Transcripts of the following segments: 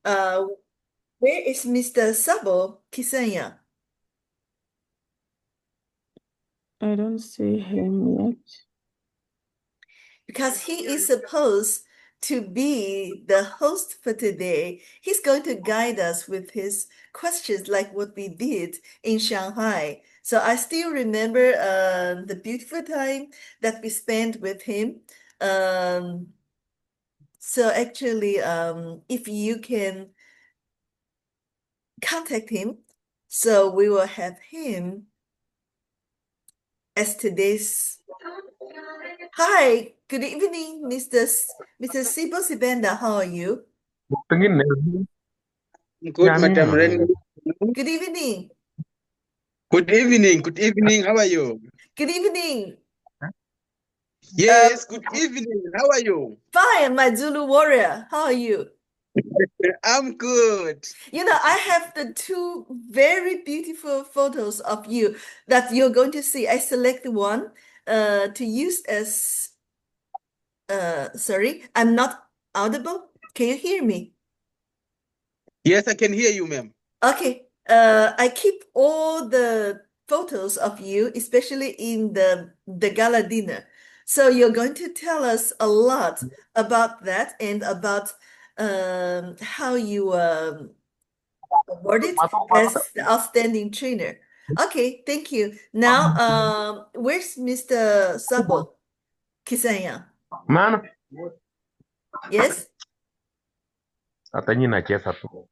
Uh, where is Mr. Thabo Kesenyang? I don't see him yet. Because he is supposed to be the host for today. He's going to guide us with his questions like what we did in Shanghai. So I still remember the beautiful time that we spent with him. Um, so actually, if you can contact him, so we will have him as today's. Hi, good evening, Mr. Sipho Sibanda. How are you? Pengen Good, nyanyi Madam Rainie. Good evening. Good evening. Good evening. How are you? Good evening. Yes, good evening. How are you? Fine, my Zulu warrior. How are you? I'm good. You know, I have the two very beautiful photos of you that you're going to see. I select one to use as sorry, I'm not audible. Can you hear me? Yes, I can hear you, ma'am. Okay. I keep all the photos of you, especially in the gala dinner. So you're going to tell us a lot about that and about how you awarded as the outstanding trainer. Okay, thank you. Now, where's Mr. Thabo Kesenyang? Mana? Yes? Katanya na chia satu.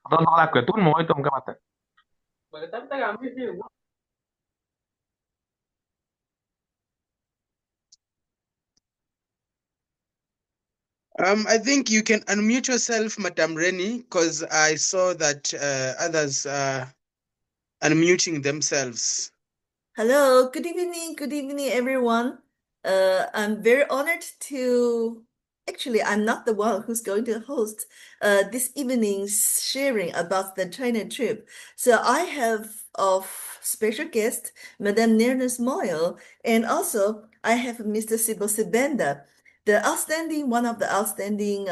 Atau nolak ke tuh mau itu enggak mata. I think you can unmute yourself, Madam Rainie, because I saw that others are unmuting themselves. Hello, good evening, everyone. I'm very honored to, actually, I'm not the one who's going to host this evening's sharing about the China trip. So I have of special guest, Madame Nironence Moyo, and also I have Mr. Sipho Sibanda, one of the outstanding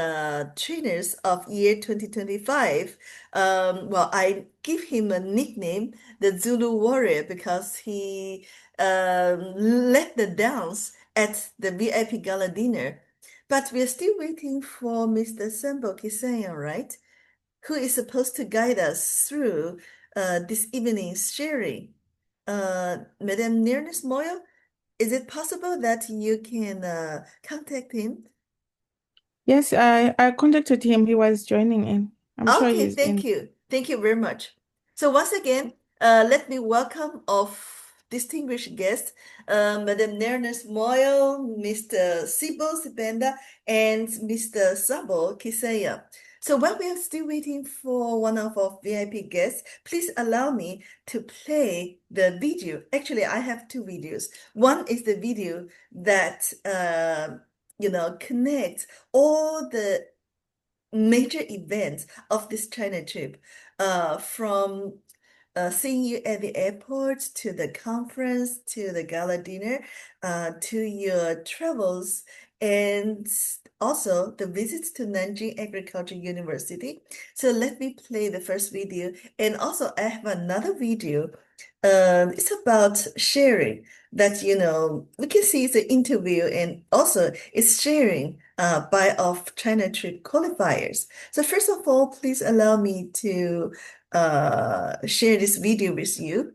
trainers of year 2025. Well, I give him a nickname, the Zulu warrior, because he led the dance at the VIP gala dinner. But we're still waiting for Mr. Thabo Kesenyang, right? Who is supposed to guide us through this evening's sharing. Madame Nironence Moyo, is it possible that you can contact him? Yes, I contacted him. He was joining in. I'm sure Okay, he's in. thank you. Thank you very much. So once again, let me welcome of distinguished guests, Madam Nironence Moyo, Mr. Sipho Sibanda, and Mr. Thabo Kesenyang. So while we are still waiting for one of our VIP guests, please allow me to play the video. Actually, I have two videos. One is the video that connects all the major events of this China trip, from seeing you at the airport to the conference to the gala dinner, to your travels, and also the visits to Nanjing Agricultural University. So let me play the first video, and also I have another video. It's about sharing that, we can see it's an interview and also it's sharing by of China trip qualifiers. So first of all, please allow me to share this video with you.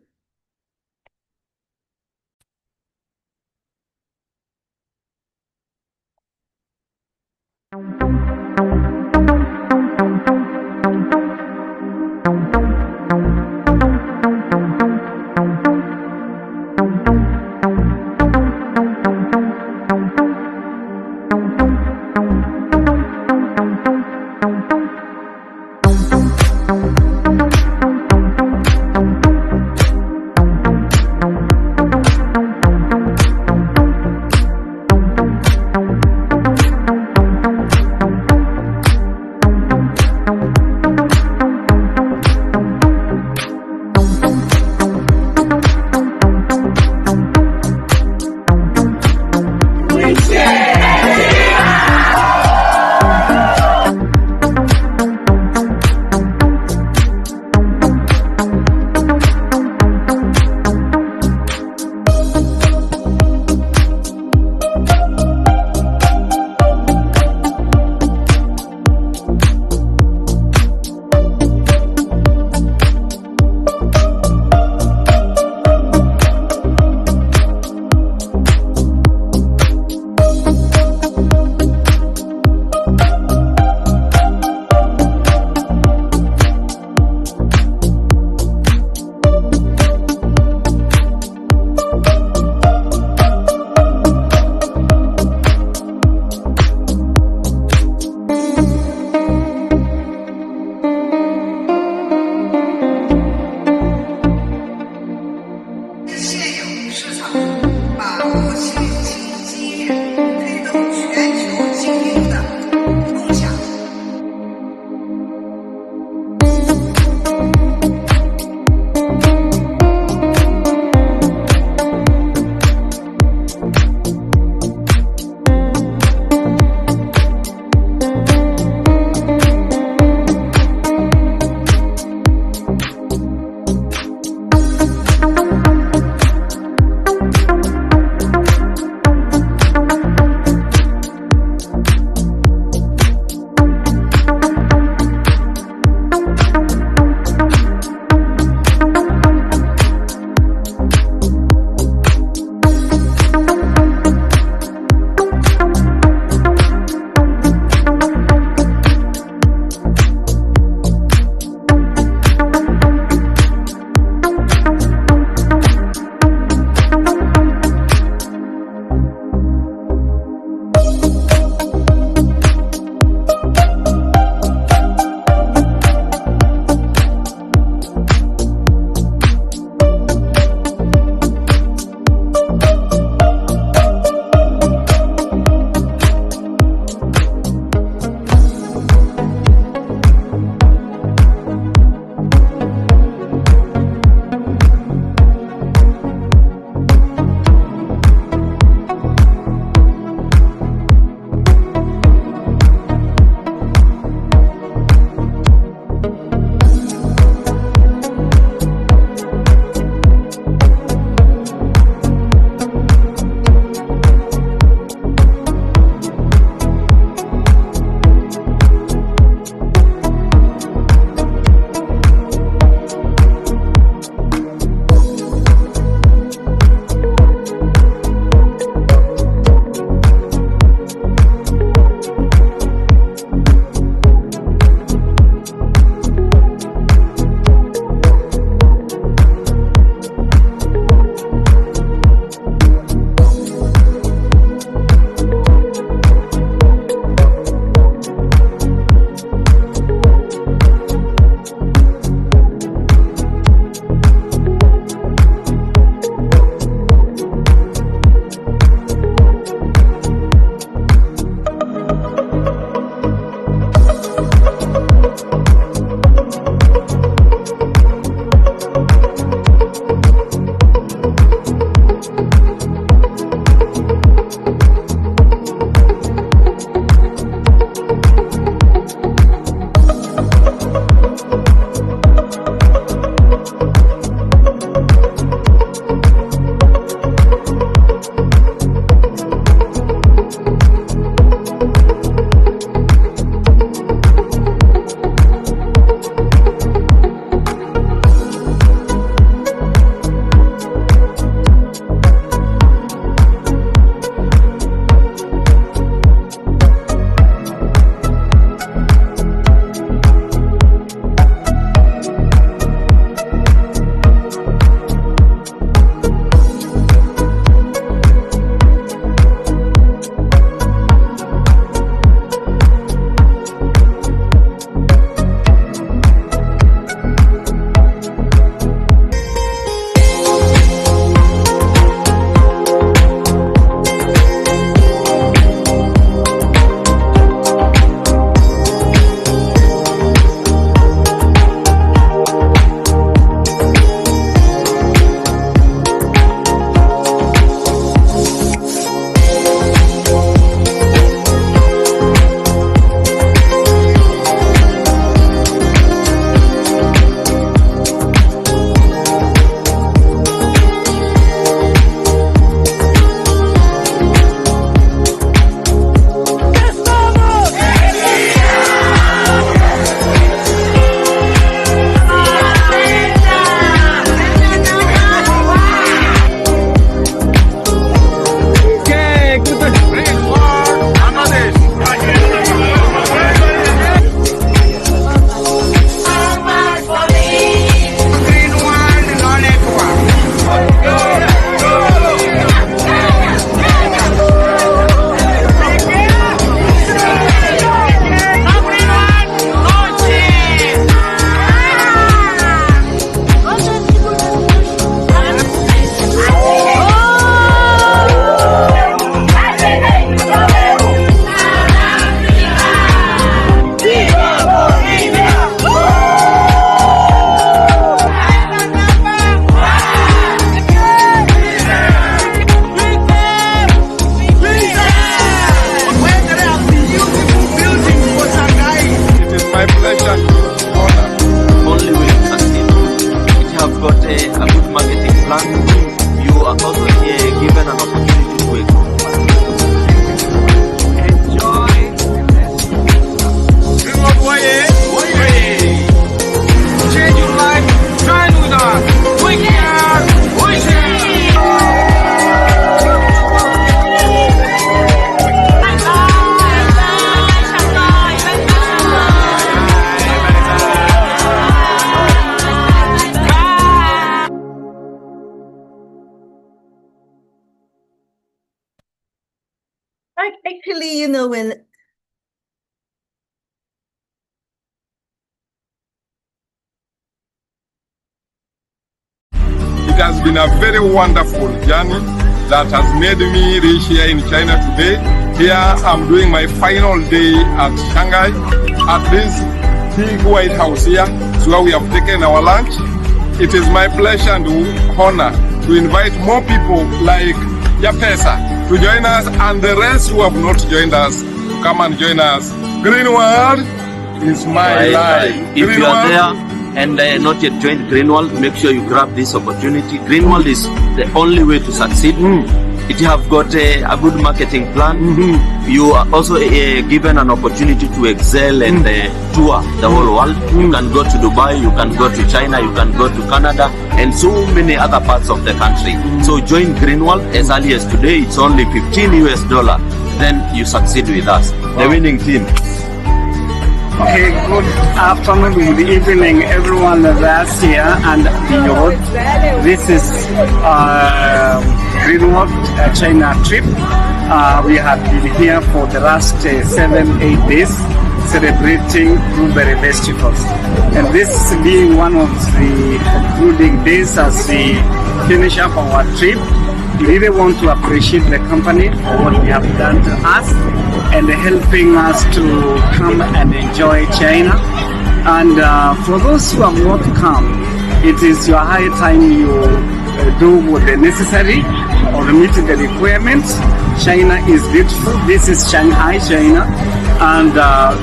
Woye! Change your life, join with us. We care, we share. Actually, when it has been a very wonderful journey that has made me reach here in China today. Here I'm doing my final day at Shanghai at this big White House here. So where we have taken our lunch. It is my pleasure and honor to invite more people like Yapesa to join us and the rest who have not joined us to come and join us. Green World is my life. If you are there and not yet joined Greenwald, make sure you grab this opportunity. Greenwald is the only way to succeed. It have got a good marketing plan. You are also given an opportunity to excel and tour the whole world. You can go to Dubai, you can go to China, you can go to Canada and so many other parts of the country. So join Greenwald as early as today. It's only $15. Then you succeed with us. The winning team. Okay, good afternoon, good evening, everyone that's here and beyond. This is Greenwald China trip. We have been here for the last 7-8 days celebrating blueberry festivals. And this being one of the concluding days as we finish up our trip, we really want to appreciate the company for what they have done to us and helping us to come and enjoy China. And for those who have not come, it is your high time you do the necessary or meet the requirements. China is beautiful. This is Shanghai, China. And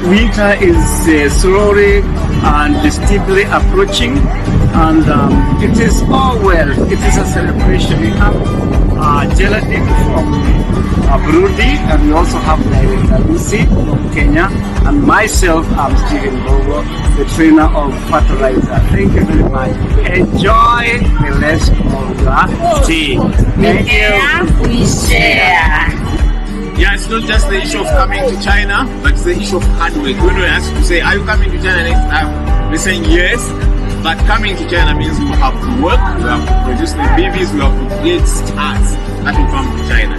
winter is slowly and steadily approaching. And it is all well. It is a celebration. We have gelatin from Burundi, and we also have Lucy from Kenya, and myself, I'm Stephen Bogo, the trainer of fertilizer. Thank you very much. Enjoy the rest of your day. Thank you. We share. Yeah, it's not just the issue of coming to China, but it's the issue of hard work. When we ask to say, are you coming to China next time? We're saying yes, but coming to China means we have to work, we have to produce the babies, we have to create stars that will come to China.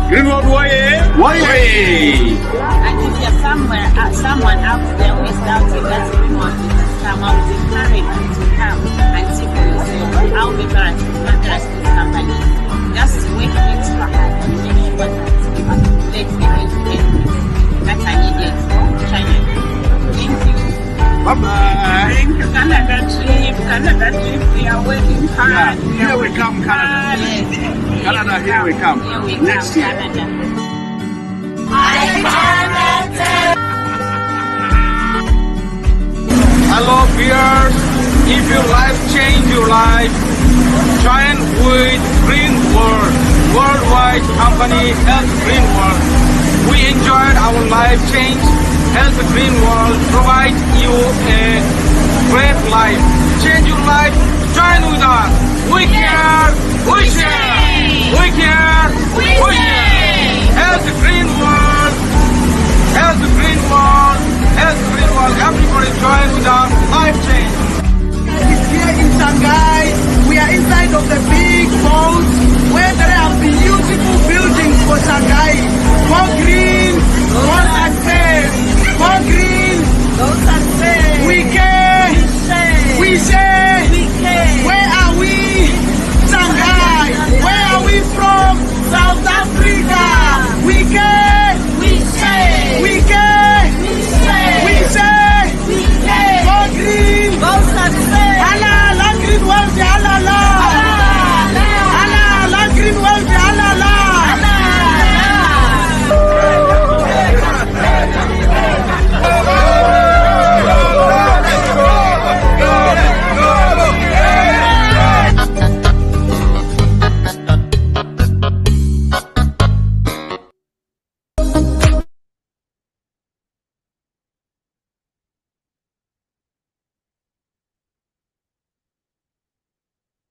Greenwald Woye! Woye! And if you're somewhere, someone out there who is doubting that Greenwald is come, I would encourage you to come and see for yourself how vigorous this company. Just work extra hard and make sure that you articulate the engagement that are needed for China. Thank you. Bye-bye. Thank you, Canada trip. Canada trip, we are working hard. Yeah, here we come, Canada. Canada, here we come. Here we Next come, year. Canada. Hello, viewers. If your life changed your life, join with Greenwald, worldwide company Health Greenwald. We enjoyed our life change. Health Greenwald provide you a great life. Change your life. Join with us. We care. We share. We care. We share. Health Greenwald. Health Greenwald. Health Greenwald. Everybody join with us. Life change. It's here in Shanghai. We are inside of the big vault where there are beautiful buildings for Shanghai. More green, more success. More green, more success. We care. We share. We care. Where are we? Shanghai. Where are we from? South Africa. We care. We share. We care. We share.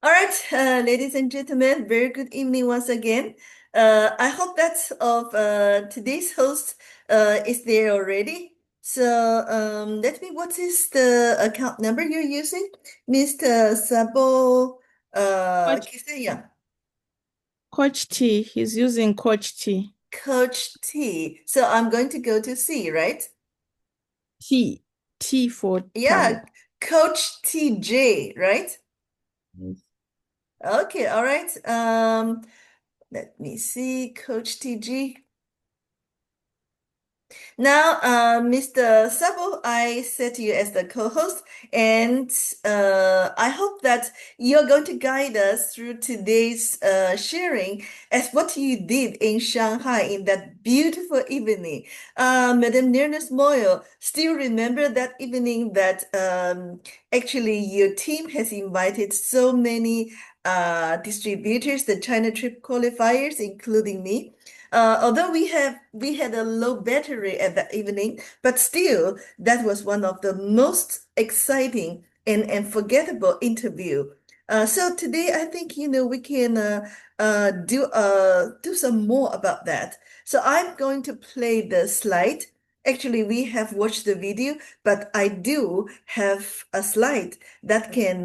All right, ladies and gentlemen, very good evening once again. I hope that of today's host is there already. So let me, what is the account number you're using? Mr. Thabo Kesenyang, Coach T. He's using Coach T. Coach T. So I'm going to go to C, right? T. T for Yeah, Thabo. Coach TJ, right? Yes. Okay, all right. Let me see, Coach TG. Now, Mr. Sabo, I set you as the co-host, and I hope that you're going to guide us through today's sharing as what you did in Shanghai in that beautiful evening. Madam Nironence Moyo, still remember that evening that actually your team has invited so many distributors, the China trip qualifiers, including me. Although we had a low battery at that evening, but still that was one of the most exciting and forgettable interview. So today I think we can do some more about that. So I'm going to play the slide. Actually, we have watched the video, but I do have a slide that can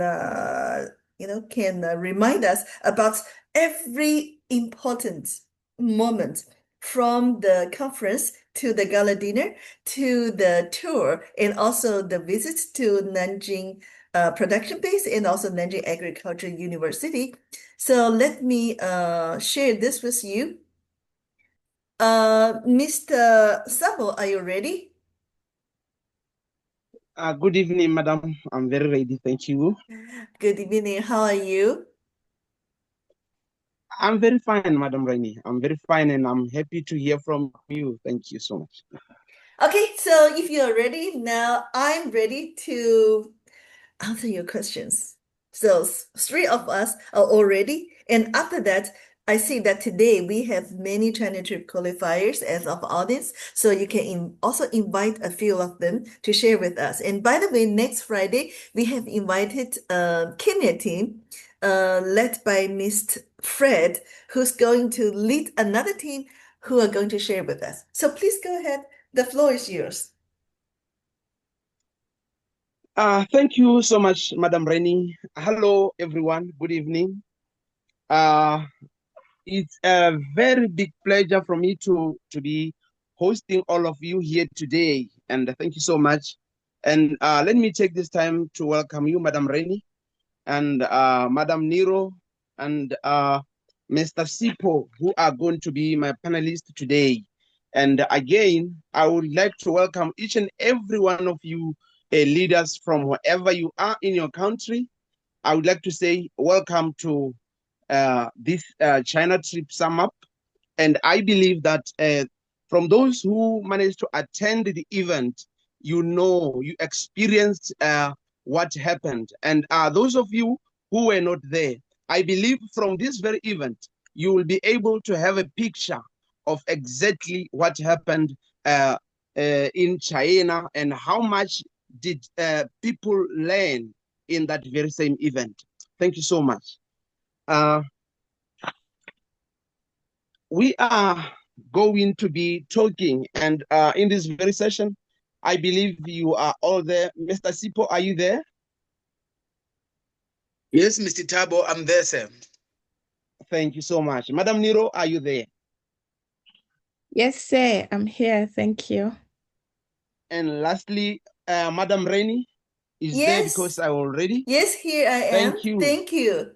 remind us about every important moment from the conference to the gala dinner to the tour and also the visits to Nanjing production base and also Nanjing Agricultural University. So let me share this with you. Mr. Sabo, are you ready? Good evening, madam. I'm very ready. Thank you. Good evening. How are you? I'm very fine, Madam Rainie. I'm very fine, and I'm happy to hear from you. Thank you so much. Okay, so if you're ready, now I'm ready to answer your questions. So three of us are all ready. And after that, I see that today we have many China trip qualifiers as of audience. So you can also invite a few of them to share with us. And by the way, next Friday, we have invited Kenya team led by Mr. Fred, who's going to lead another team who are going to share with us. So please go ahead. The floor is yours. Thank you so much, Madam Rainie. Hello, everyone. Good evening. It's a very big pleasure for me to be hosting all of you here today, and thank you so much. And let me take this time to welcome you, Madam Rainie, and Madam Niro, and Mr. Sipho, who are going to be my panelists today. And again, I would like to welcome each and every one of you leaders from wherever you are in your country. I would like to say welcome to this China Trip Sum Up. And I believe that from those who managed to attend the event, you experienced what happened. And those of you who were not there, I believe from this very event, you will be able to have a picture of exactly what happened in China and how much did people learn in that very same event. Thank you so much. We are going to be talking, and in this very session, I believe you are all there. Mr. Sipho, are you there? Yes, Mr. Thabo, I'm there, sir. Thank you so much. Madam Niro, are you there? Yes, sir. I'm here. Thank you. And lastly, Madam Rainie is there because I already. Yes, here I am. Thank you. Thank you.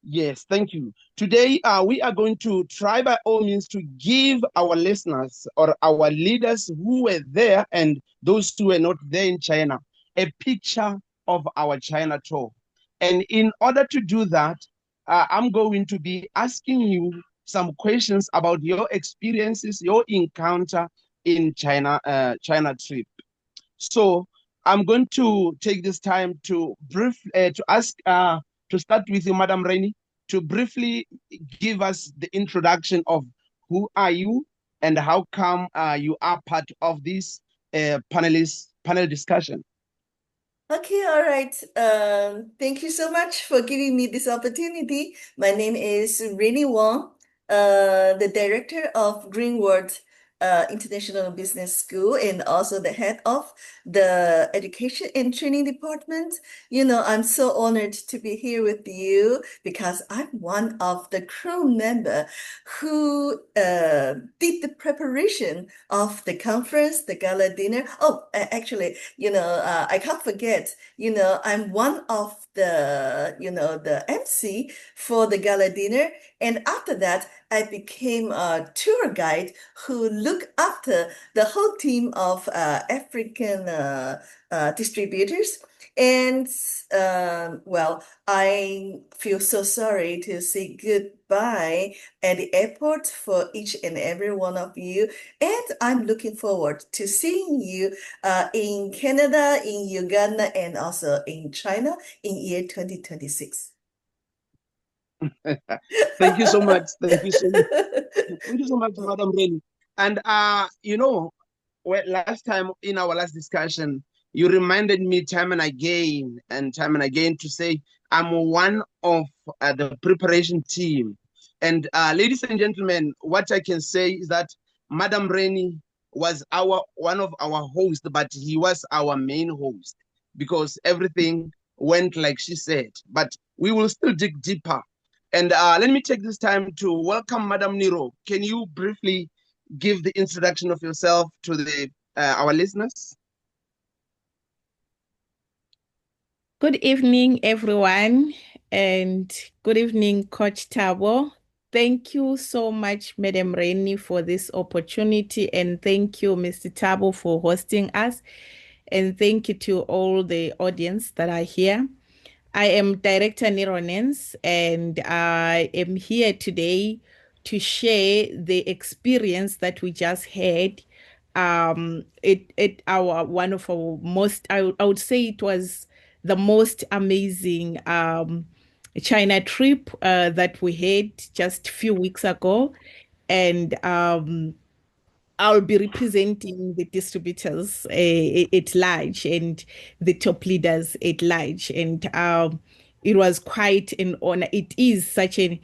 Yes, thank you. Today, we are going to try by all means to give our listeners or our leaders who were there and those who were not there in China a picture of our China tour. And in order to do that, I'm going to be asking you some questions about your experiences, your encounter in China trip. So I'm going to take this time to start with you, Madam Rainie, to briefly give us the introduction of who are you and how come you are part of this panel discussion. Okay, all right. Thank you so much for giving me this opportunity. My name is Rainie Wang, the director of Greenwood International Business School and also the head of the Education and Training Department. You know, I'm so honored to be here with you because I'm one of the crew member who did the preparation of the conference, the gala dinner. Oh, actually, I can't forget, I'm one of the MC for the gala dinner. And after that, I became a tour guide who looked after the whole team of African distributors. And well, I feel so sorry to say goodbye at the airport for each and every one of you. And I'm looking forward to seeing you in Canada, in Uganda, and also in China in year 2026. Thank you so much. Thank you so much. Thank you so much, Madam Rainie. And last time in our last discussion, you reminded me time and again to say I'm one of the preparation team. And ladies and gentlemen, what I can say is that Madam Rainie was one of our hosts, but he was our main host because everything went like she said. But we will still dig deeper. And let me take this time to welcome Madam Niro. Can you briefly give the introduction of yourself to our listeners? Good evening, everyone, and good evening, Coach Thabo. Thank you so much, Madam Rainie, for this opportunity, and thank you, Mr. Thabo, for hosting us, and thank you to all the audience that are here. I am Director Nironence, and I am here today to share the experience that we just had. One of our most, I would say it was the most amazing China trip that we had just a few weeks ago, and I'll be representing the distributors at large and the top leaders at large. And it was quite an honor. It is such a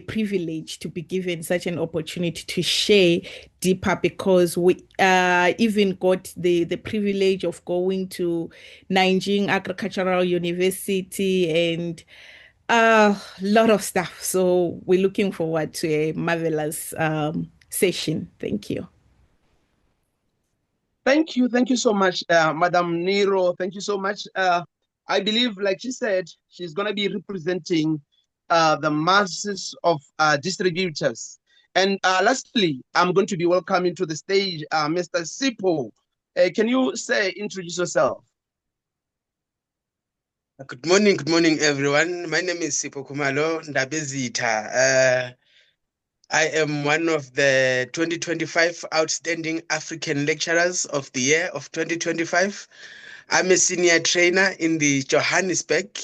privilege to be given such an opportunity to share deeper, because we even got the privilege of going to Nanjing Agricultural University and a lot of stuff. So we're looking forward to a marvelous session. Thank you. Thank you so much, Madam Niro. Thank you so much. I believe, like she said, she's going to be representing the masses of distributors. And lastly, I'm going to be welcoming to the stage Mr. Sipho. Can you introduce yourself? Good morning, everyone. My name is Sipho Ndabezitha. I am one of the 2025 Outstanding African Lecturers of the Year of 2025. I'm a senior trainer in the Johannesburg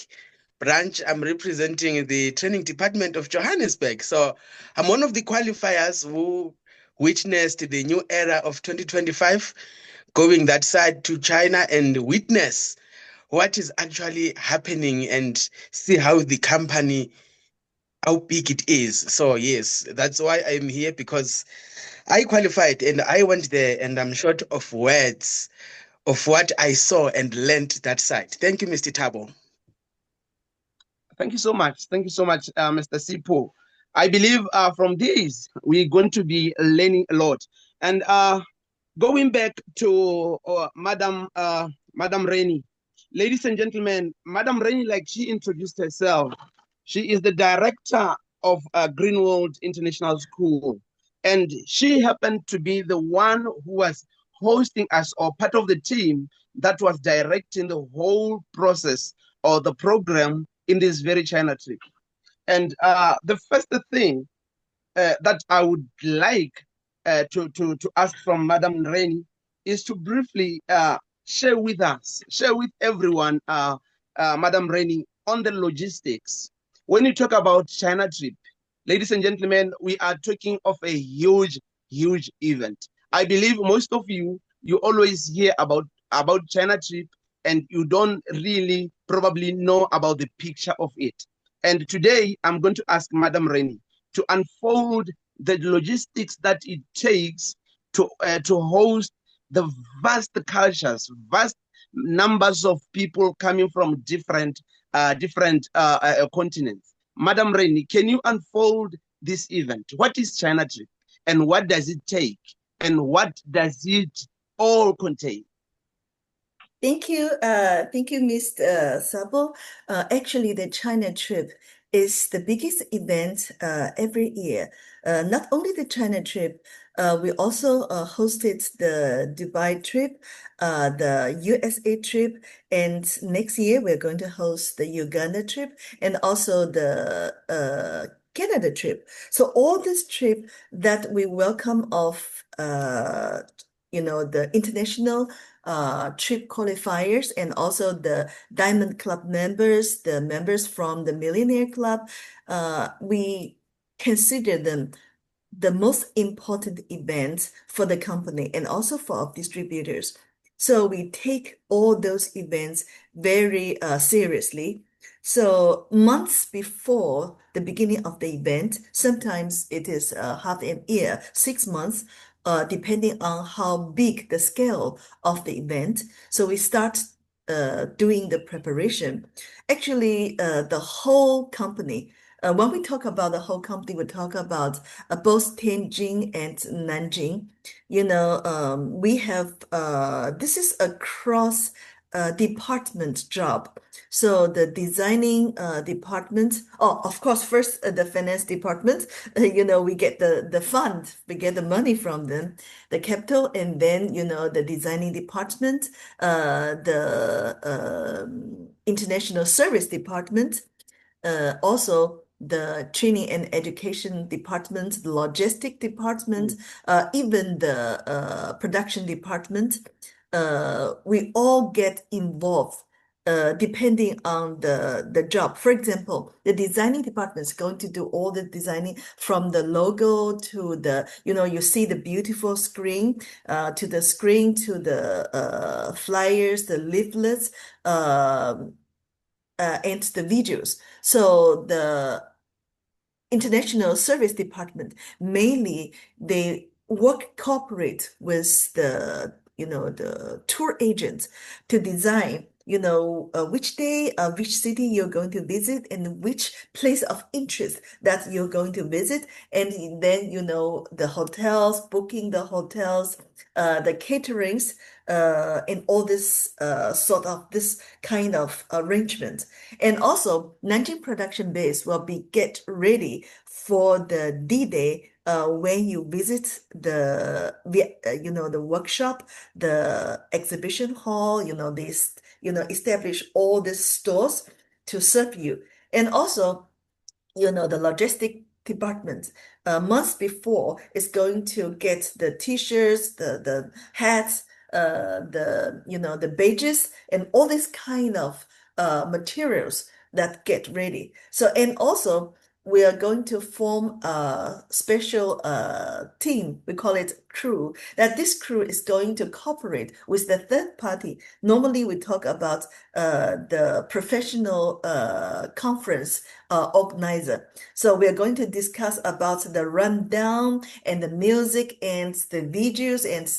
branch. I'm representing the training department of Johannesburg. So I'm one of the qualifiers who witnessed the new era of 2025, going that side to China and witness what is actually happening and see how the company, how big it is. So yes, that's why I'm here, because I qualified and I went there and I'm short of words of what I saw and learned that side. Thank you, Mr. Thabo. Thank you so much. Thank you so much, Mr. Sipho. I believe from this, we're going to be learning a lot. And going back to Madam Rainie, ladies and gentlemen, Madam Rainie, like she introduced herself, she is the director of Greenwood International School. And she happened to be the one who was hosting us, or part of the team that was directing the whole process or the program in this very China trip. And the first thing that I would like to ask from Madam Rainie is to briefly share with everyone, Madam Rainie, on the logistics. When you talk about China trip, ladies and gentlemen, we are talking of a huge event. I believe most of you always hear about China trip and you don't really probably know about the picture of it. And today I'm going to ask Madam Rainie to unfold the logistics that it takes to host the vast cultures, vast numbers of people coming from different continents. Madam Rainie, can you unfold this event? What is China Trip, and what does it take, and what does it all contain? Thank you, Mr. Thabo. Actually, the China trip is the biggest event every year. Not only the China trip, we also hosted the Dubai trip, the USA trip, and next year we're going to host the Uganda trip and also the Canada trip. So all this trip that we welcome of the international trip qualifiers and also the Diamond Club members, the members from the Millionaire Club, we consider them the most important events for the company and also for our distributors. So we take all those events very seriously. So months before the beginning of the event, sometimes it is half a year, 6 months, depending on how big the scale of the event. So we start doing the preparation. Actually, the whole company, when we talk about the whole company, we talk about both Tianjin and Nanjing. We have, this is a cross department job. So the designing department, of course, first the finance department, we get the fund, we get the money from them, the capital, and then, the designing department, the international service department, also the training and education department, the logistic department, even the production department. We all get involved depending on the job. For example, the designing department is going to do all the designing from the logo to the, you see the beautiful screen, to the screen, to the flyers, the leaflets, and the videos. So the international service department, mainly they cooperate with the tour agents to design which day, which city you're going to visit and which place of interest that you're going to visit. And then, the hotels, booking the hotels, the caterings, and all this sort of this kind of arrangement. And also, Nanjing production base will get ready for the D-Day when you visit the workshop, the exhibition hall, this establish all these stores to serve you. And also, the logistic department, months before is going to get the t-shirts, the hats, the badges, and all these kind of materials that get ready. So, and also, we are going to form a special team. We call it crew. That this crew is going to cooperate with the third party. Normally, we talk about the professional conference organizer. So we are going to discuss about the rundown and the music and the videos, and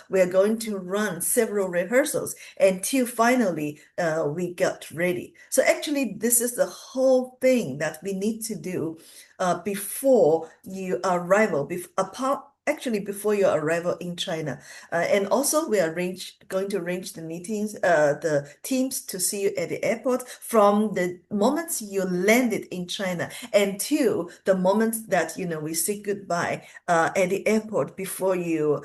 we are going to run several rehearsals until finally we got ready. So actually, this is the whole thing that we need to do before your arrival, before your arrival in China. And also we are going to arrange the meetings, the teams to see you at the airport from the moment you landed in China until the moment that, we say goodbye at the airport before you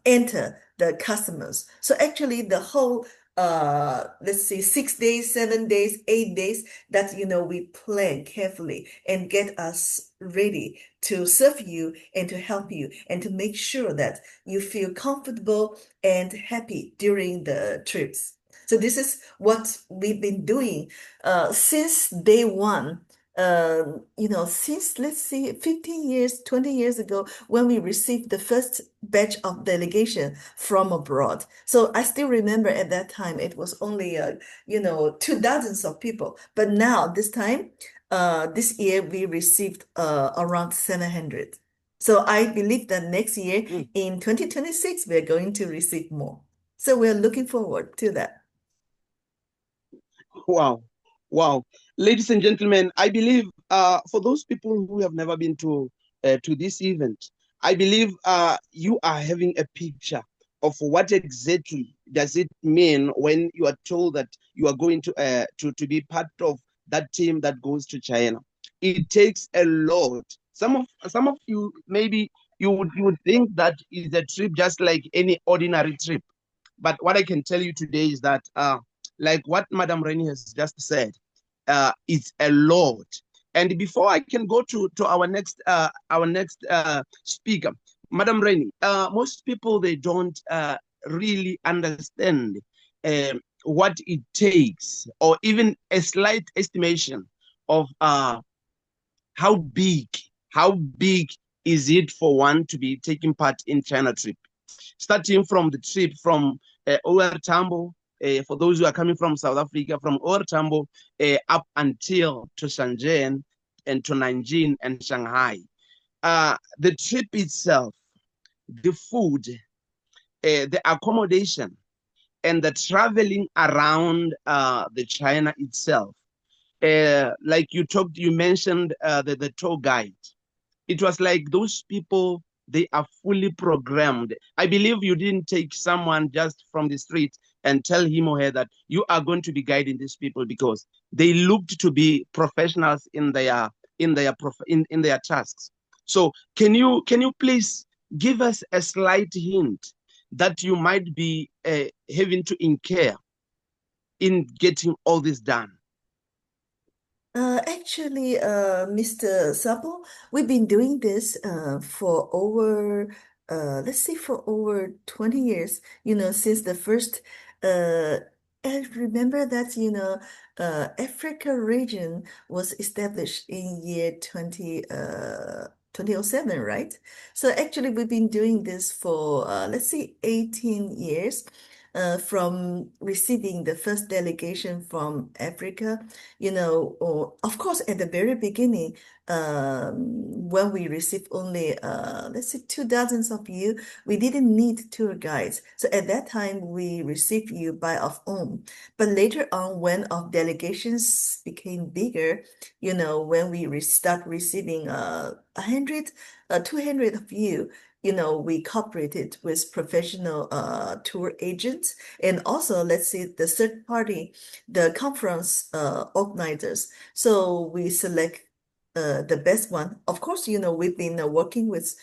enter the customers. So actually the whole let's see, 6 days, 7 days, 8 days that we plan carefully and get us ready to serve you and to help you and to make sure that you feel comfortable and happy during the trips. So this is what we've been doing since day one. since let's see, 15 years, 20 years ago, when we received the first batch of delegation from abroad. So I still remember at that time it was only 2 dozens of people. But now this time, this year we received around 700. So I believe that next year in 2026 we're going to receive more. So we're looking forward to that. Wow. Wow. Ladies and gentlemen, I believe for those people who have never been to this event, I believe you are having a picture of what exactly does it mean when you are told that you are going to be part of that team that goes to China. It takes a lot. Some of you, maybe you would think that is a trip just like any ordinary trip. But what I can tell you today is that like what Madam Rainie has just said, it's a lot. And before I can go to our next speaker, Madam Rainie, most people, they don't really understand what it takes, or even a slight estimation of how big is it for one to be taking part in China trip. Starting from the trip from OR Tambo, for those who are coming from South Africa, from OR Tambo up until to Shenzhen and to Nanjing and Shanghai. The trip itself, the food, the accommodation, and the traveling around the China itself. Like you mentioned the tour guide. It was like those people, they are fully programmed. I believe you didn't take someone just from the street and tell him or her that you are going to be guiding these people, because they looked to be professionals in their tasks. So can you please give us a slight hint that you might be having to incur in getting all this done? Actually, Mr. Sabo, we've been doing this for over, let's say for over 20 years, since the first, I remember that, Africa region was established in year 2007, right? So actually, we've been doing this for, let's say, 18 years. From receiving the first delegation from Africa, or of course, at the very beginning, when we received only, let's say, 2 dozens of you, we didn't need tour guides. So at that time, we received you by our own. But later on, when our delegations became bigger, when we start receiving 100, 200 of you, we cooperated with professional tour agents, and also, let's say, the third party, the conference organizers. So we select the best one. Of course, we've been working with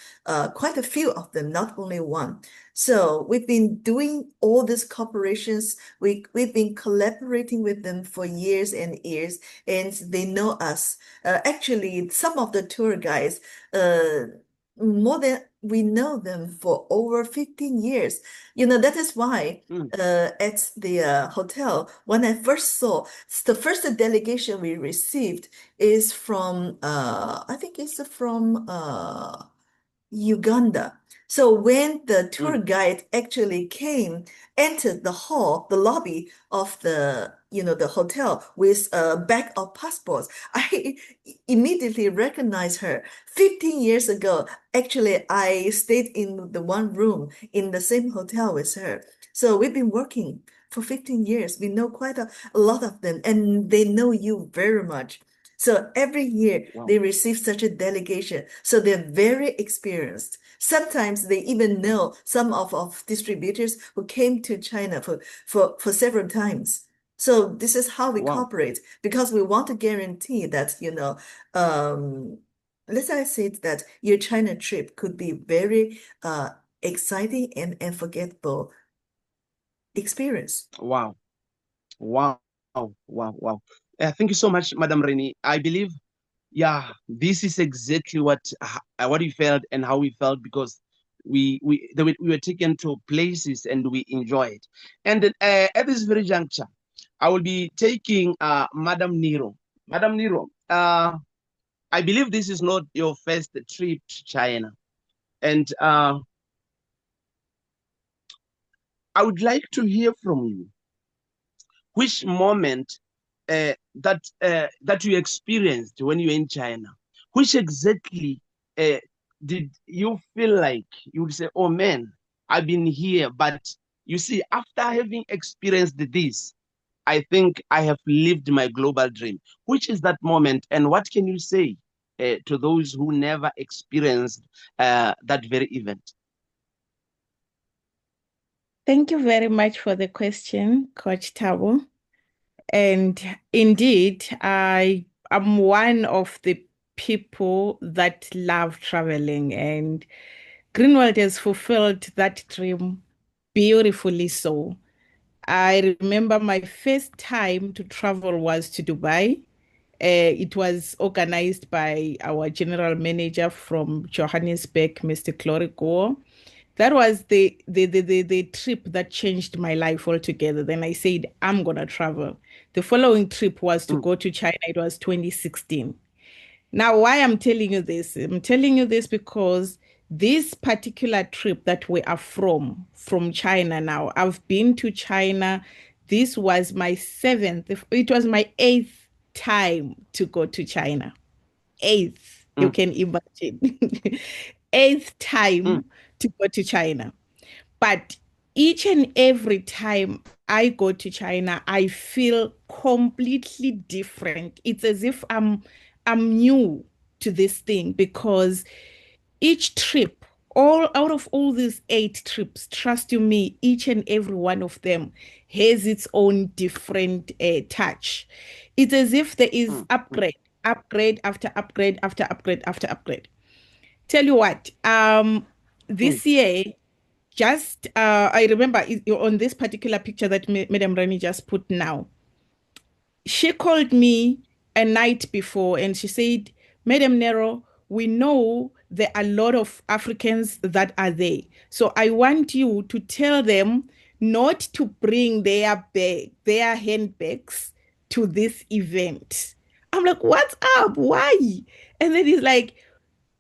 quite a few of them, not only one. So we've been doing all these cooperations. We've been collaborating with them for years and years, and they know us. Actually, some of the tour guides, more than we know them for over 15 years. That is why at the hotel, when I first saw the first delegation we received is from, I think it's from Uganda. So when the tour guide actually entered the hall, the lobby of the hotel with a bag of passports, I immediately recognized her. 15 years ago, actually, I stayed in the one room in the same hotel with her. So we've been working for 15 years. We know quite a lot of them, and they know you very much. So every year they receive such a delegation. So they're very experienced. Sometimes they even know some of distributors who came to China for several times. So this is how we cooperate, because we want to guarantee that, let's say that your China trip could be very exciting and unforgettable experience. Wow. Thank you so much, Madam Rainie. I believe, this is exactly what you felt and how we felt, because we were taken to places and we enjoyed. And at this very juncture, I will be taking Madam Niro. Madam Niro, I believe this is not your first trip to China. And I would like to hear from you which moment that you experienced when you were in China, which exactly did you feel like you would say, oh man, I've been here, but you see, after having experienced this, I think I have lived my global dream. Which is that moment, and what can you say to those who never experienced that very event? Thank you very much for the question, Coach Thabo. And indeed, I am one of the people that love traveling, and Greenwald has fulfilled that dream beautifully so. I remember my first time to travel was to Dubai. It was organized by our general manager from Johannesburg, Mr. Clorico. That was the trip that changed my life altogether. Then I said, I'm gonna travel. The following trip was to go to China. It was 2016. Now, why I'm telling you this? I'm telling you this because this particular trip that we are from China now, I've been to China. This was my it was my eighth time to go to China. Eighth, you can imagine. Eighth time to go to China. But each and every time I go to China, I feel completely different. It's as if I'm new to this thing because each trip, all out of all these 8 trips, trust you me, each and every one of them has its own different touch. It's as if there is upgrade after upgrade after upgrade after upgrade. Tell you what, this year, just I remember on this particular picture that Madam Rani just put now, she called me a night before and she said, Madam Nero, we know there are a lot of Africans that are there. So I want you to tell them not to bring their handbags to this event. I'm like, what's up? Why? And then he's like,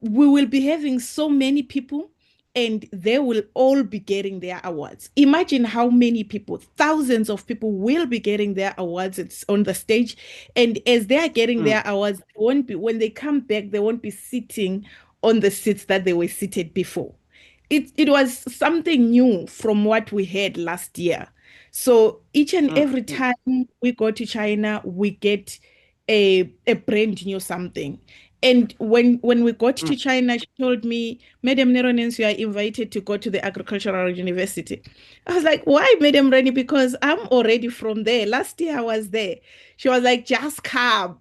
we will be having so many people and they will all be getting their awards. Imagine how many people, thousands of people will be getting their awards. It's on the stage. And as they are getting their awards, they won't be, when they come back, they won't be sitting on the seats that they were seated before. It was something new from what we had last year. So each and every time we go to China, we get a brand new something. And when we got to China, she told me, Madam Nironence, you are invited to go to the agricultural university. I was like, why, Madam Rani? Because I'm already from there. Last year I was there. She was like, just come.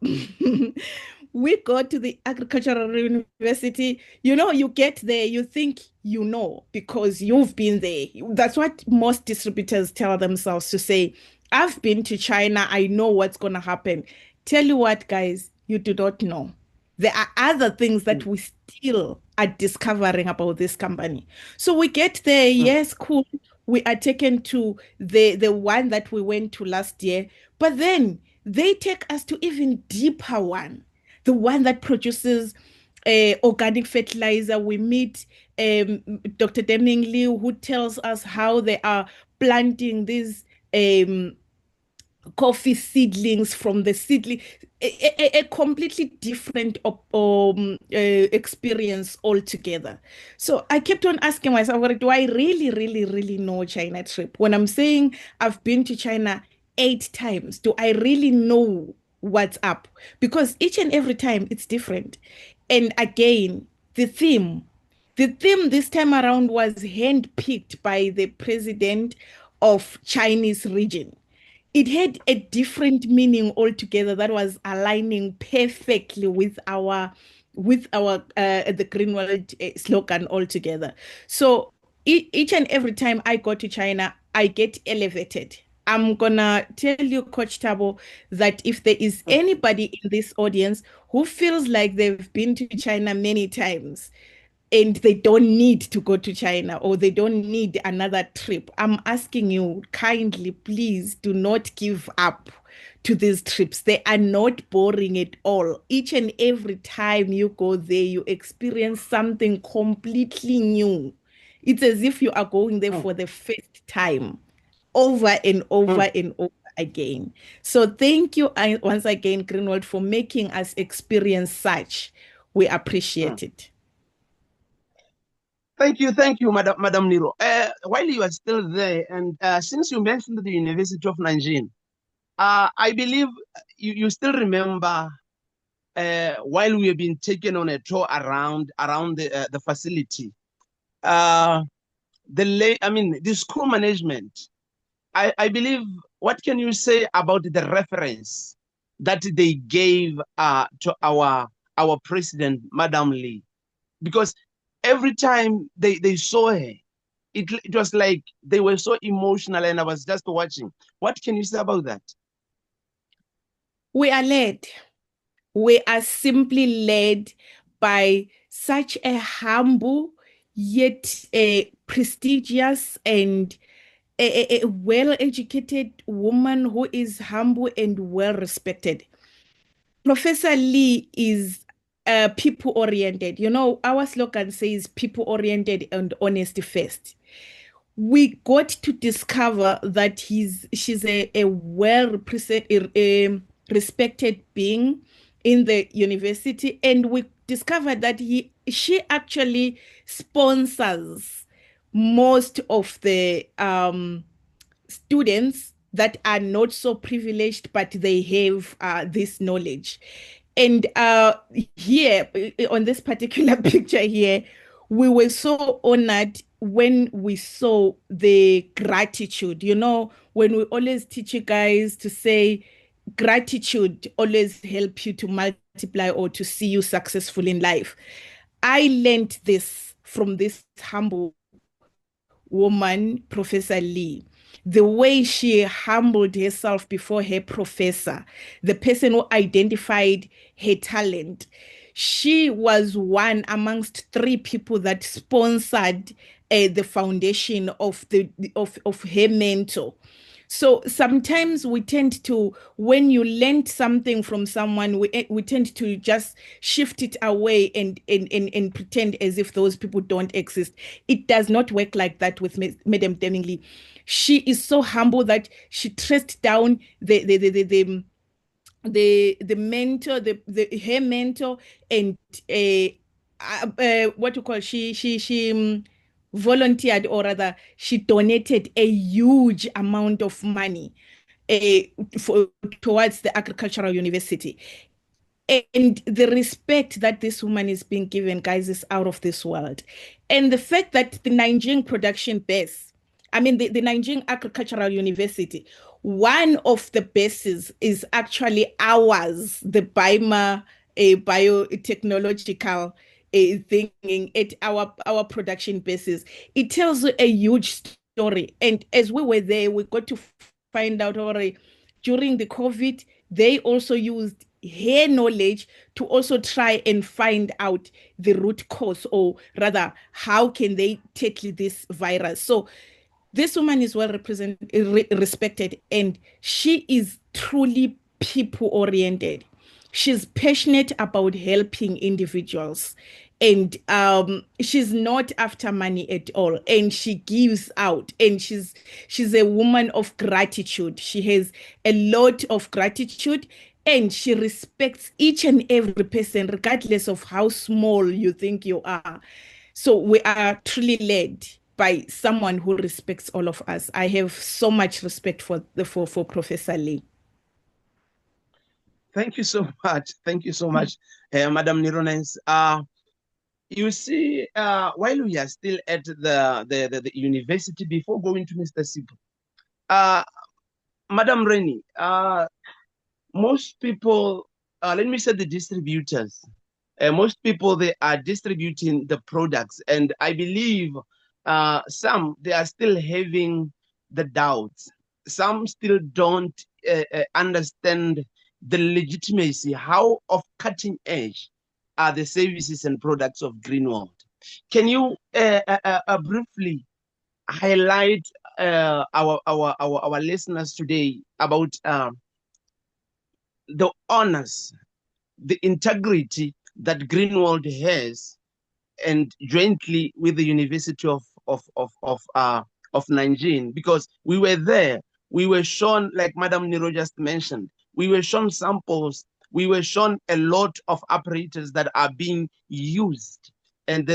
We go to the agricultural university. You know, you get there, you think you know because you've been there. That's what most distributors tell themselves to say, I've been to China. I know what's going to happen. Tell you what, guys, you do not know. There are other things that we still are discovering about this company. So we get there, yes, cool. We are taken to the one that we went to last year, but then they take us to even deeper one, the one that produces organic fertilizer. We meet Dr. Deming Liu, who tells us how they are planting these coffee seedlings from the seedling, a completely different experience altogether. So I kept on asking myself, well, do I really, really, really know China trip? When I'm saying I've been to China 8 times, do I really know what's up? Because each and every time it's different. And again, the theme this time around was handpicked by the president of Chinese region. It had a different meaning altogether that was aligning perfectly with our the Greenwald slogan altogether. So each and every time I go to China, I get elevated. I'm gonna tell you, Coach Thabo, that if there is anybody in this audience who feels like they've been to China many times, and they don't need to go to China or they don't need another trip. I'm asking you kindly, please do not give up to these trips. They are not boring at all. Each and every time you go there, you experience something completely new. It's as if you are going there for the first time, over and over and over again. So thank you once again, Greenwald, for making us experience such. We appreciate it. Thank you, Madam Niro. While you are still there, and since you mentioned the University of Nanjing, I believe you still remember while we have been taken on a tour around the facility, the school management. I believe. What can you say about the reference that they gave to our president, Madam Lee? Because every time they saw her, it was like they were so emotional, and I was just watching. What can you say about that? We are led. We are simply led by such a humble yet a prestigious and a well-educated woman who is humble and well-respected. Professor Lee is people-oriented. You know, our slogan says people-oriented and honesty first. We got to discover that she's a respected being in the university, and we discovered that she actually sponsors most of the students that are not so privileged, but they have this knowledge. And here on this particular picture here, we were so honored when we saw the gratitude. You know, when we always teach you guys to say gratitude always help you to multiply or to see you successful in life. I learned this from this humble woman, Professor Lee. The way she humbled herself before her professor, the person who identified her talent. She was one amongst 3 people that sponsored the foundation of her mentor. So sometimes we tend to, when you learn something from someone, we tend to just shift it away and pretend as if those people don't exist. It does not work like that with Madam Demingly. She is so humble that she traced down the mentor, her mentor, and what you call she volunteered, or rather she donated a huge amount of money towards the agricultural university. And the respect that this woman is being given, guys, is out of this world. And the fact that the Nanjing production base, the Nanjing Agricultural University, one of the bases is actually ours, the BIMA biotechnological thinking at our production bases. It tells a huge story. And as we were there, we got to find out already during the COVID, they also used her knowledge to also try and find out the root cause, or rather, how can they tackle this virus. So this woman is well respected, and she is truly people-oriented. She's passionate about helping individuals, and she's not after money at all, and she gives out, and she's a woman of gratitude. She has a lot of gratitude, and she respects each and every person, regardless of how small you think you are. So we are truly led by someone who respects all of us. I have so much respect for Professor Lee. Thank you so much. Thank you so much, Madam Nironence. You see, while we are still at the university, before going to Mr. Sipho, Madam Rainie, most people, let me say the distributors, most people, they are distributing the products, and I believe some, they are still having the doubts. Some still don't understand the legitimacy, how of cutting edge are the services and products of Greenwald. Can you briefly highlight our listeners today about the honors, the integrity that Greenwald has, and jointly with the University of Nanjing, because we were there. We were shown, like Madam Niro just mentioned, we were shown samples. We were shown a lot of apparatus that are being used, and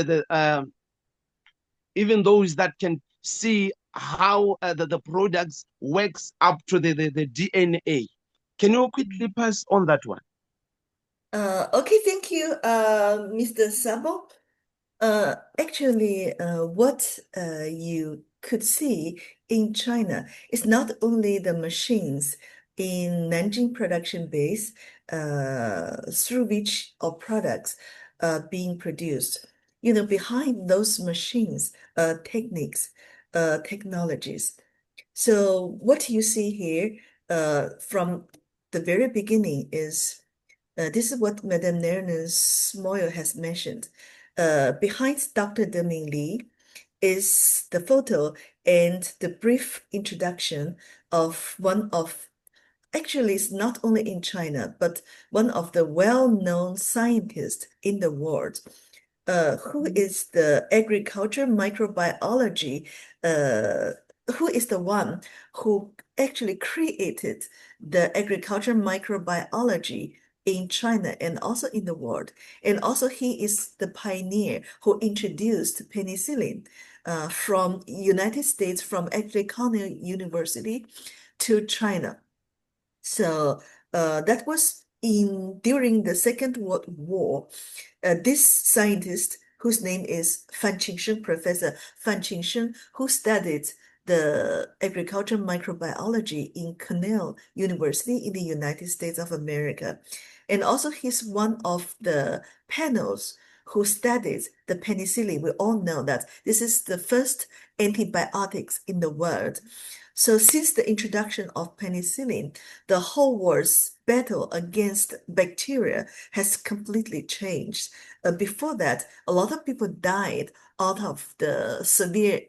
even those that can see how the products works up to the DNA. Can you quickly pass on that one? Okay, thank you, Mr. Sabo. Actually, what you could see in China is not only the machines in Nanjing production base through which our products are being produced. You know, behind those machines, techniques, technologies. So what you see here from the very beginning is this is what Madame Nironence Moyo has mentioned. Behind Dr. Deming Li is the photo and the brief introduction of one of, actually, it's not only in China, but one of the well-known scientists in the world, who is the agriculture microbiology, who is the one who actually created the agriculture microbiology in China and also in the world. And also he is the pioneer who introduced penicillin from United States, from actually Cornell University to China. So that was during the Second World War. This scientist, whose name is Fan Qingsheng, Professor Fan Qingsheng, who studied the agricultural microbiology in Cornell University in the United States of America. And also he's one of the panels who studied the penicillin. We all know that this is the first antibiotics in the world. So since the introduction of penicillin, the whole world's battle against bacteria has completely changed. Before that, a lot of people died out of the severe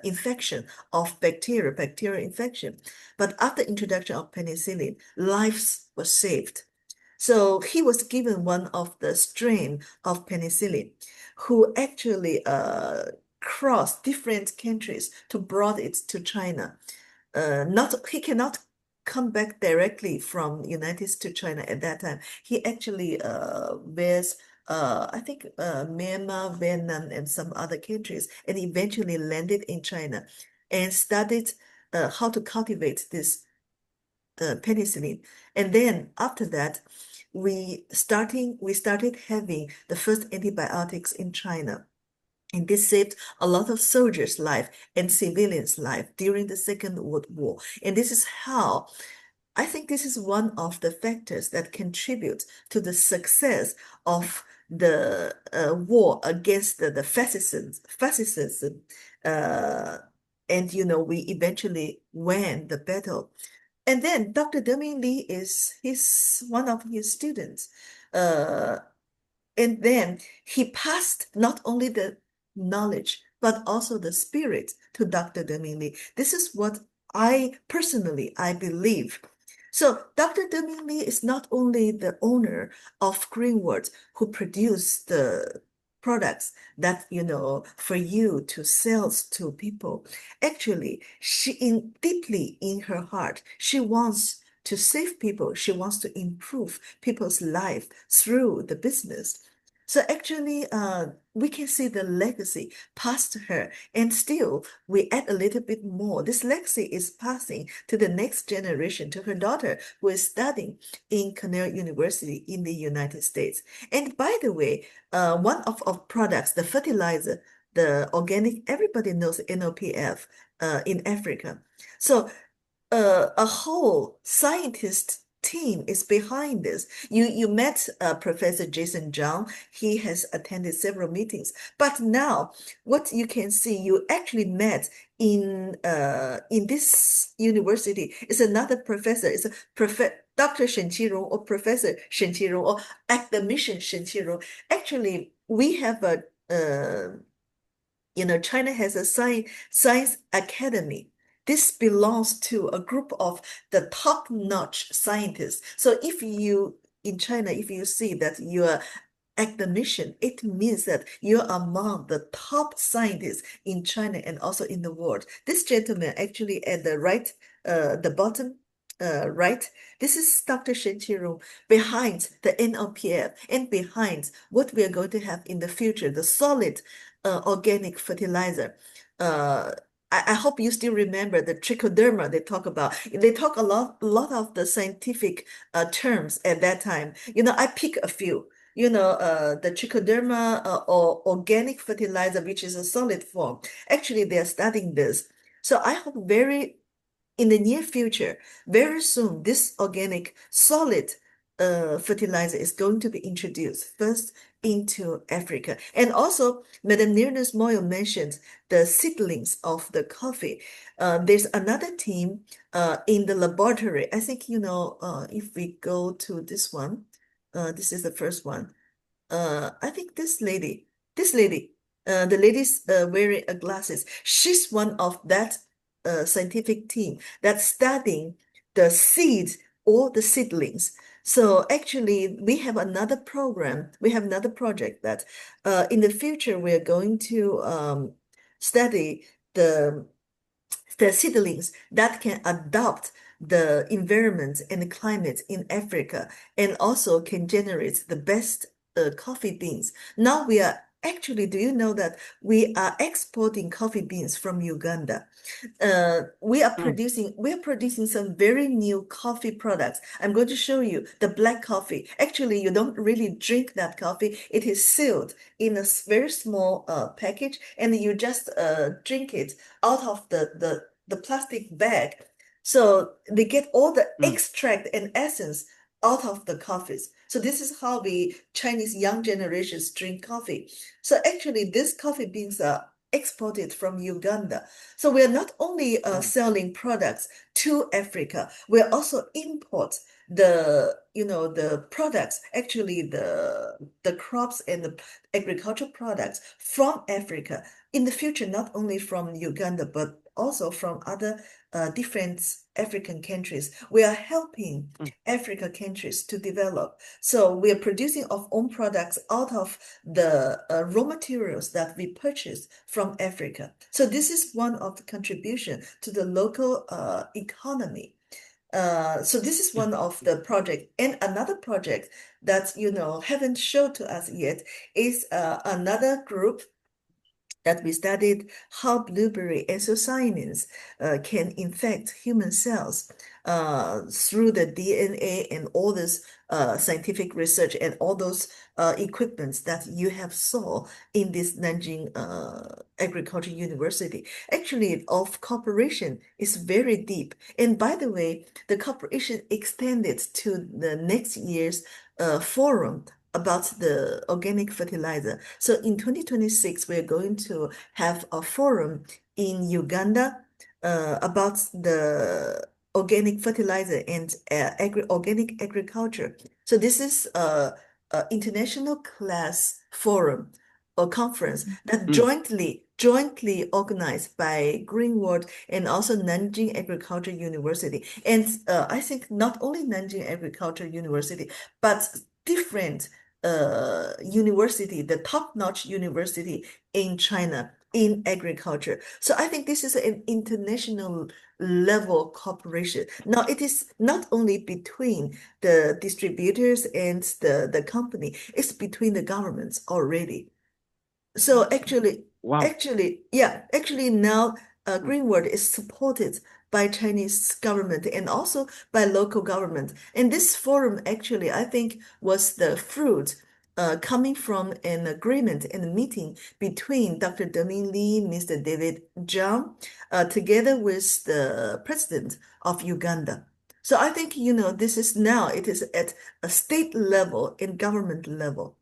infection of bacterial infection. But after introduction of penicillin, lives were saved. So he was given one of the strain of penicillin, who actually crossed different countries to brought it to China. He cannot come back directly from United States to China at that time. He actually was I think Myanmar, Vietnam, and some other countries, and eventually landed in China and studied how to cultivate this penicillin. And then after that, we started having the first antibiotics in China. And this saved a lot of soldiers' life and civilians' life during the Second World War. And this is how I think this is one of the factors that contribute to the success of the war against the fascism. And, you know, we eventually won the battle. And then Dr. Deming Li he's one of his students. And then he passed not only the knowledge, but also the spirit to Dr. Deming Li. This is what I believe. So Dr. Deming Li is not only the owner of Greenwood, who produced the products that, you know, for you to sell to people. Actually, deeply in her heart, she wants to save people. She wants to improve people's life through the business. So actually, we can see the legacy passed to her, and still we add a little bit more. This legacy is passing to the next generation, to her daughter, who is studying in Cornell University in the United States. And by the way, one of our products, the fertilizer, the organic, everybody knows NOPF in Africa. So a whole scientist team is behind this. You met Professor Jason Zhang. He has attended several meetings. But now, what you can see, you actually met in this university is another professor. It's Dr. Shen Qirong or Professor Shen Qirong or Academician Shen Qirong. Actually, we have a China has a science academy. This belongs to a group of the top-notch scientists. So in China, if you see that you are academician, it means that you're among the top scientists in China and also in the world. This gentleman actually at the bottom right, this is Dr. Shen Qirong behind the NLPF and behind what we are going to have in the future, the solid organic fertilizer. I hope you still remember the trichoderma they talk about. They talk a lot of the scientific terms at that time. I pick a few. The trichoderma or organic fertilizer, which is a solid form. Actually, they are studying this. So I hope in the near future, very soon, this organic solid fertilizer is going to be introduced first into Africa. And also, Madam Nironence Moyo mentioned the seedlings of the coffee. There's another team in the laboratory. I think, if we go to this one, this is the first one. I think this lady, the lady's wearing glasses. She's one of that scientific team that's studying the seeds or the seedlings. So actually, we have another program. We have another project that in the future we are going to study the seedlings that can adopt the environment and the climate in Africa and also can generate the best coffee beans. Now we are actually, do you know that we are exporting coffee beans from Uganda? We are producing some very new coffee products. I'm going to show you the black coffee. Actually, you don't really drink that coffee. It is sealed in a very small package, and you just drink it out of the plastic bag. So they get all the extract and essence out of the coffees. So this is how the Chinese young generations drink coffee. So actually, these coffee beans are exported from Uganda. So we are not only selling products to Africa, we are also import the products, actually the crops and the agricultural products from Africa in the future, not only from Uganda, but also from other different African countries. We are helping Africa countries to develop. So we are producing our own products out of the raw materials that we purchase from Africa. So this is one of the contribution to the local economy. So this is one of the project. And another project that, haven't showed to us yet is another group that we studied how blueberry anthocyanins can infect human cells through the DNA and all this scientific research and all those equipments that you have saw in this Nanjing Agriculture University. Actually, of cooperation is very deep. And by the way, the cooperation extended to the next year's forum about the organic fertilizer. So in 2026, we're going to have a forum in Uganda about the organic fertilizer and organic agriculture. So this is a international class forum or conference that jointly organized by Greenwood and also Nanjing Agriculture University. And I think not only Nanjing Agriculture University, but different university, the top-notch university in China in agriculture. So I think this is an international level cooperation. Now, it is not only between the distributors and the company, it's between the governments already. So actually now Greenwood is supported by Chinese government and also by local government. And this forum actually, I think, was the fruit coming from an agreement and a meeting between Dr. Deming Li, Mr. David Zhang, together with the president of Uganda. So I think, this is now, it is at a state level and government level.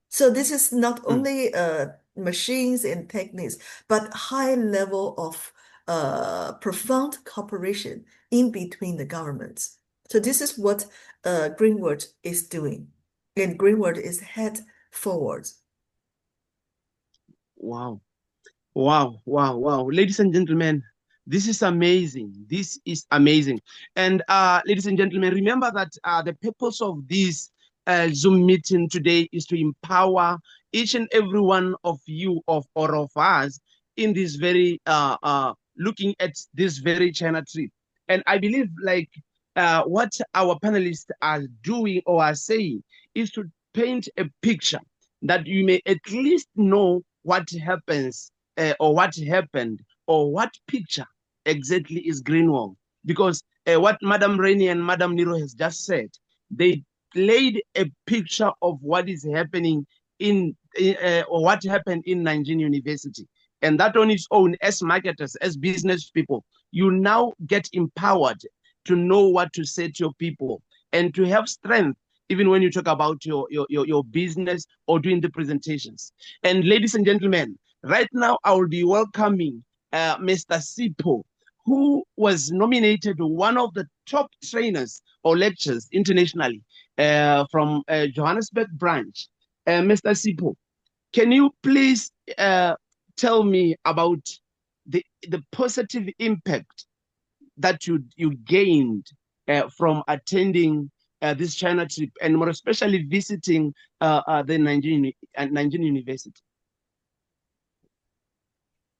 So this is not only machines and techniques, but high level of profound cooperation in between the governments. So this is what Greenwood is doing, and Greenwood is head forward. Wow. Wow, wow, wow. Ladies and gentlemen, this is amazing. This is amazing. And ladies and gentlemen, remember that the purpose of this Zoom meeting today is to empower each and every one of you or of us in this very looking at this very China trip. And I believe like what our panelists are doing or are saying is to paint a picture that you may at least know what happens or what happened or what picture exactly is Greenwald. Because what Madam Rainie and Madam Nero has just said, they laid a picture of what is happening in or what happened in Nigerian University. And that on its own, as marketers, as business people, you now get empowered to know what to say to your people and to have strength even when you talk about your business or doing the presentations. And ladies and gentlemen, right now I will be welcoming Mr. Sipho, who was nominated one of the top trainers or lecturers internationally from Johannesburg branch. Mr. Sipho, can you please tell me about the positive impact that you gained from attending this China trip, and more especially visiting the Nigerian University?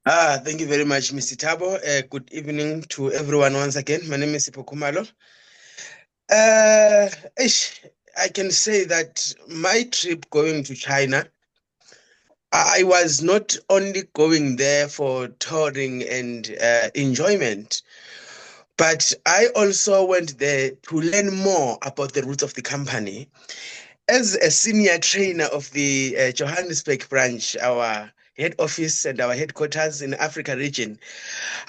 Thank you very much, Mr. Thabo. Good evening to everyone once again. My name is Sipho Khumalo. I can say that my trip going to China, I was not only going there for touring and enjoyment, but I also went there to learn more about the roots of the company. As a senior trainer of the Johannesburg branch, our head office and our headquarters in Africa region,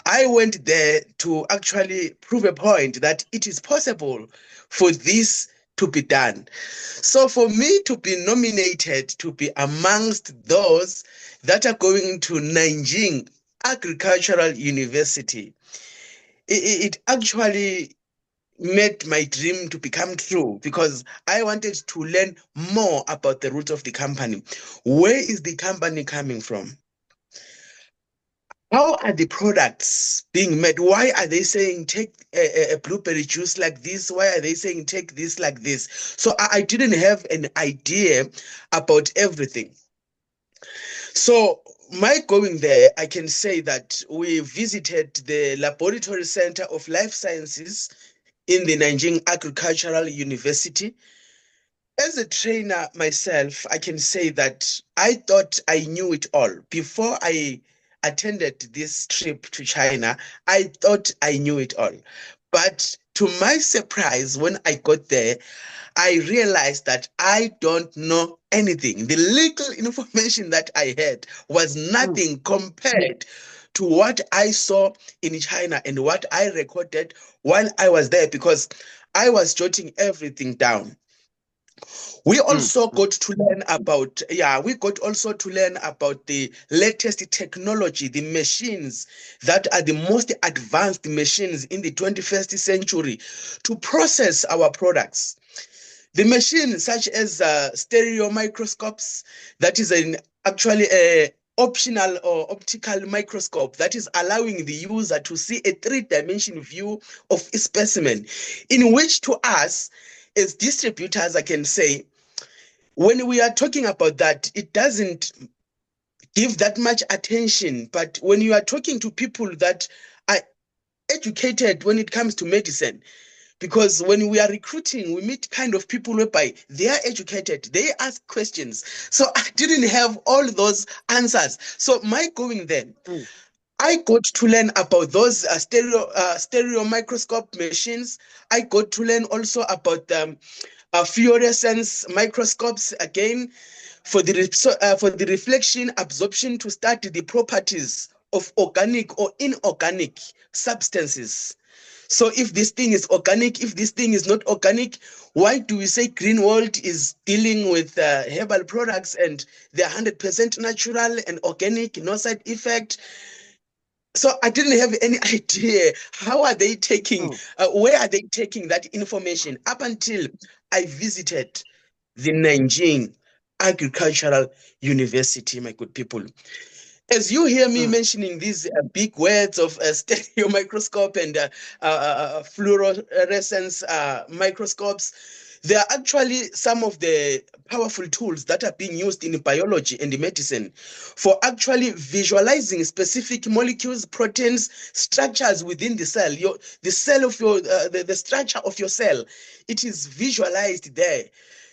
I went there to actually prove a point that it is possible for this to be done. So for me to be nominated to be amongst those that are going to Nanjing Agricultural University, it actually made my dream to become true, because I wanted to learn more about the roots of the company. Where is the company coming from? How are the products being made? Why are they saying take a blueberry juice like this? Why are they saying take this like this? So I didn't have an idea about everything. So my going there, I can say that we visited the Laboratory Center of Life Sciences in the Nanjing Agricultural University. As a trainer myself, I can say that I thought I knew it all. Before I attended this trip to China, I thought I knew it all. But to my surprise, when I got there, I realized that I don't know anything. The little information that I had was nothing compared to what I saw in China and what I recorded while I was there, because I was jotting everything down. We also got to learn about, we got also to learn about the latest technology, the machines that are the most advanced machines in the 21st century to process our products. The machines such as stereo microscopes, that is actually a optional or optical microscope that is allowing the user to see a three-dimensional view of a specimen, in which to us as distributors, I can say, when we are talking about that, it doesn't give that much attention. But when you are talking to people that are educated when it comes to medicine, because when we are recruiting, we meet kind of people whereby they are educated, they ask questions. So I didn't have all those answers. So my going there, I got to learn about those stereo microscope machines. I got to learn also about fluorescence microscopes, again, for the reflection absorption, to study the properties of organic or inorganic substances. So if this thing is organic, if this thing is not organic, why do we say Greenwald is dealing with herbal products and they're 100% natural and organic, no side effect? So I didn't have any idea how are they taking, where are they taking that information, up until I visited the Nanjing Agricultural University, my good people. As you hear me mentioning these big words of stereo microscope and fluorescence microscopes, they are actually some of the powerful tools that are being used in biology and medicine for actually visualizing specific molecules, proteins, structures within the cell. The cell of your, the structure of your cell, it is visualized there.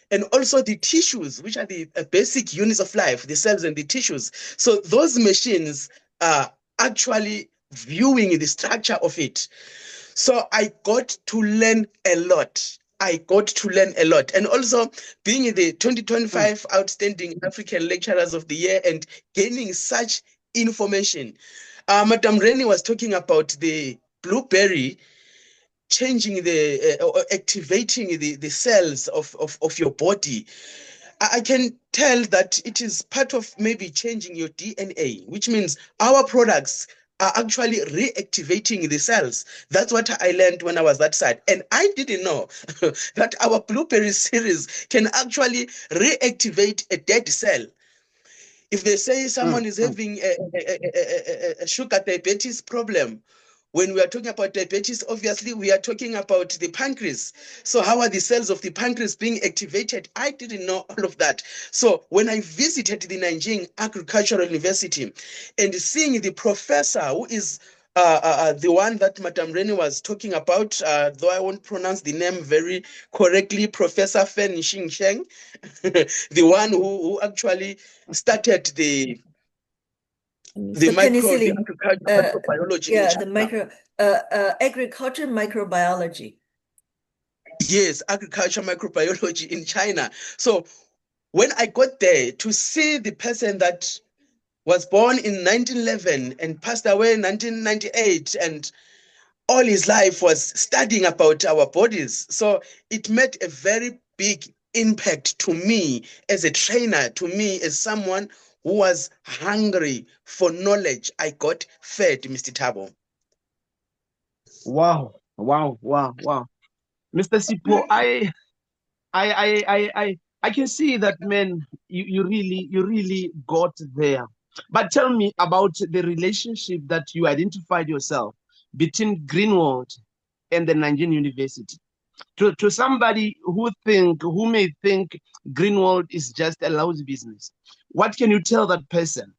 And also the tissues, which are the basic units of life, the cells and the tissues. So those machines are actually viewing the structure of it. So I got to learn a lot. And also being the 2025 Outstanding African Lecturers of the Year and gaining such information. Madam Rainie was talking about the blueberry changing or activating the cells of your body. I can tell that it is part of maybe changing your DNA, which means our products are actually reactivating the cells. That's what I learned when I was that side. And I didn't know that our blueberry series can actually reactivate a dead cell. If they say someone is having a sugar diabetes problem, when we are talking about diabetes, obviously we are talking about the pancreas. So how are the cells of the pancreas being activated? I didn't know all of that. So when I visited the Nanjing Agricultural University and seeing the professor who is the one that Madam Rainie was talking about, though I won't pronounce the name very correctly, Professor Fen Xingsheng, the one who actually started the penicillin, agricultural microbiology in China. Agriculture microbiology. Yes, agriculture microbiology in China. So when I got there to see the person that was born in 1911 and passed away in 1998 and all his life was studying about our bodies. So it made a very big impact to me as a trainer, to me as someone who was hungry for knowledge. I got fed, Mr. Thabo. Wow, wow, wow, wow. Mr. Sipho, I can see that, man, you really got there. But tell me about the relationship that you identified yourself between Greenwald and the Nigerian University. To somebody who may think Greenwald is just a lousy business, what can you tell that person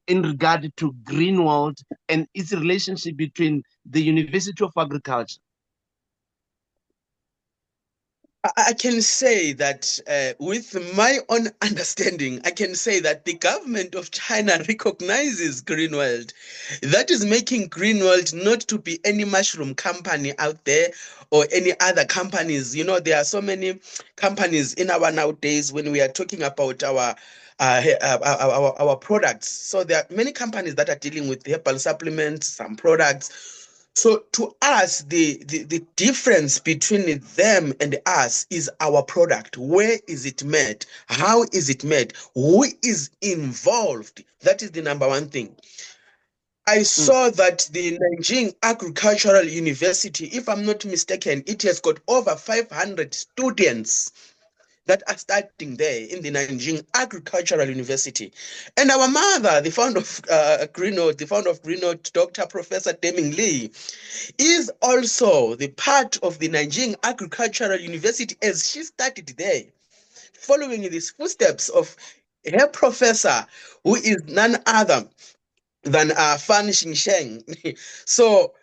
in regard to Greenwald and its relationship between the University of Agriculture? I can say that with my own understanding, I can say that the government of China recognizes Greenwald. That is making Greenwald not to be any mushroom company out there or any other companies. You know, there are so many companies in our nowadays when we are talking about our products. So there are many companies that are dealing with herbal supplements, some products. So to us, the difference between them and us is our product. Where is it made? How is it made? Who is involved? That is the number one thing. I saw that the Nanjing Agricultural University, if I'm not mistaken, it has got over 500 students that are studying there in the Nanjing Agricultural University. And our mother, the founder of Greenwald, Dr. Professor Deming Lee, is also the part of the Nanjing Agricultural University as she studied there, following in the footsteps of her professor, who is none other than Fan Xingsheng. So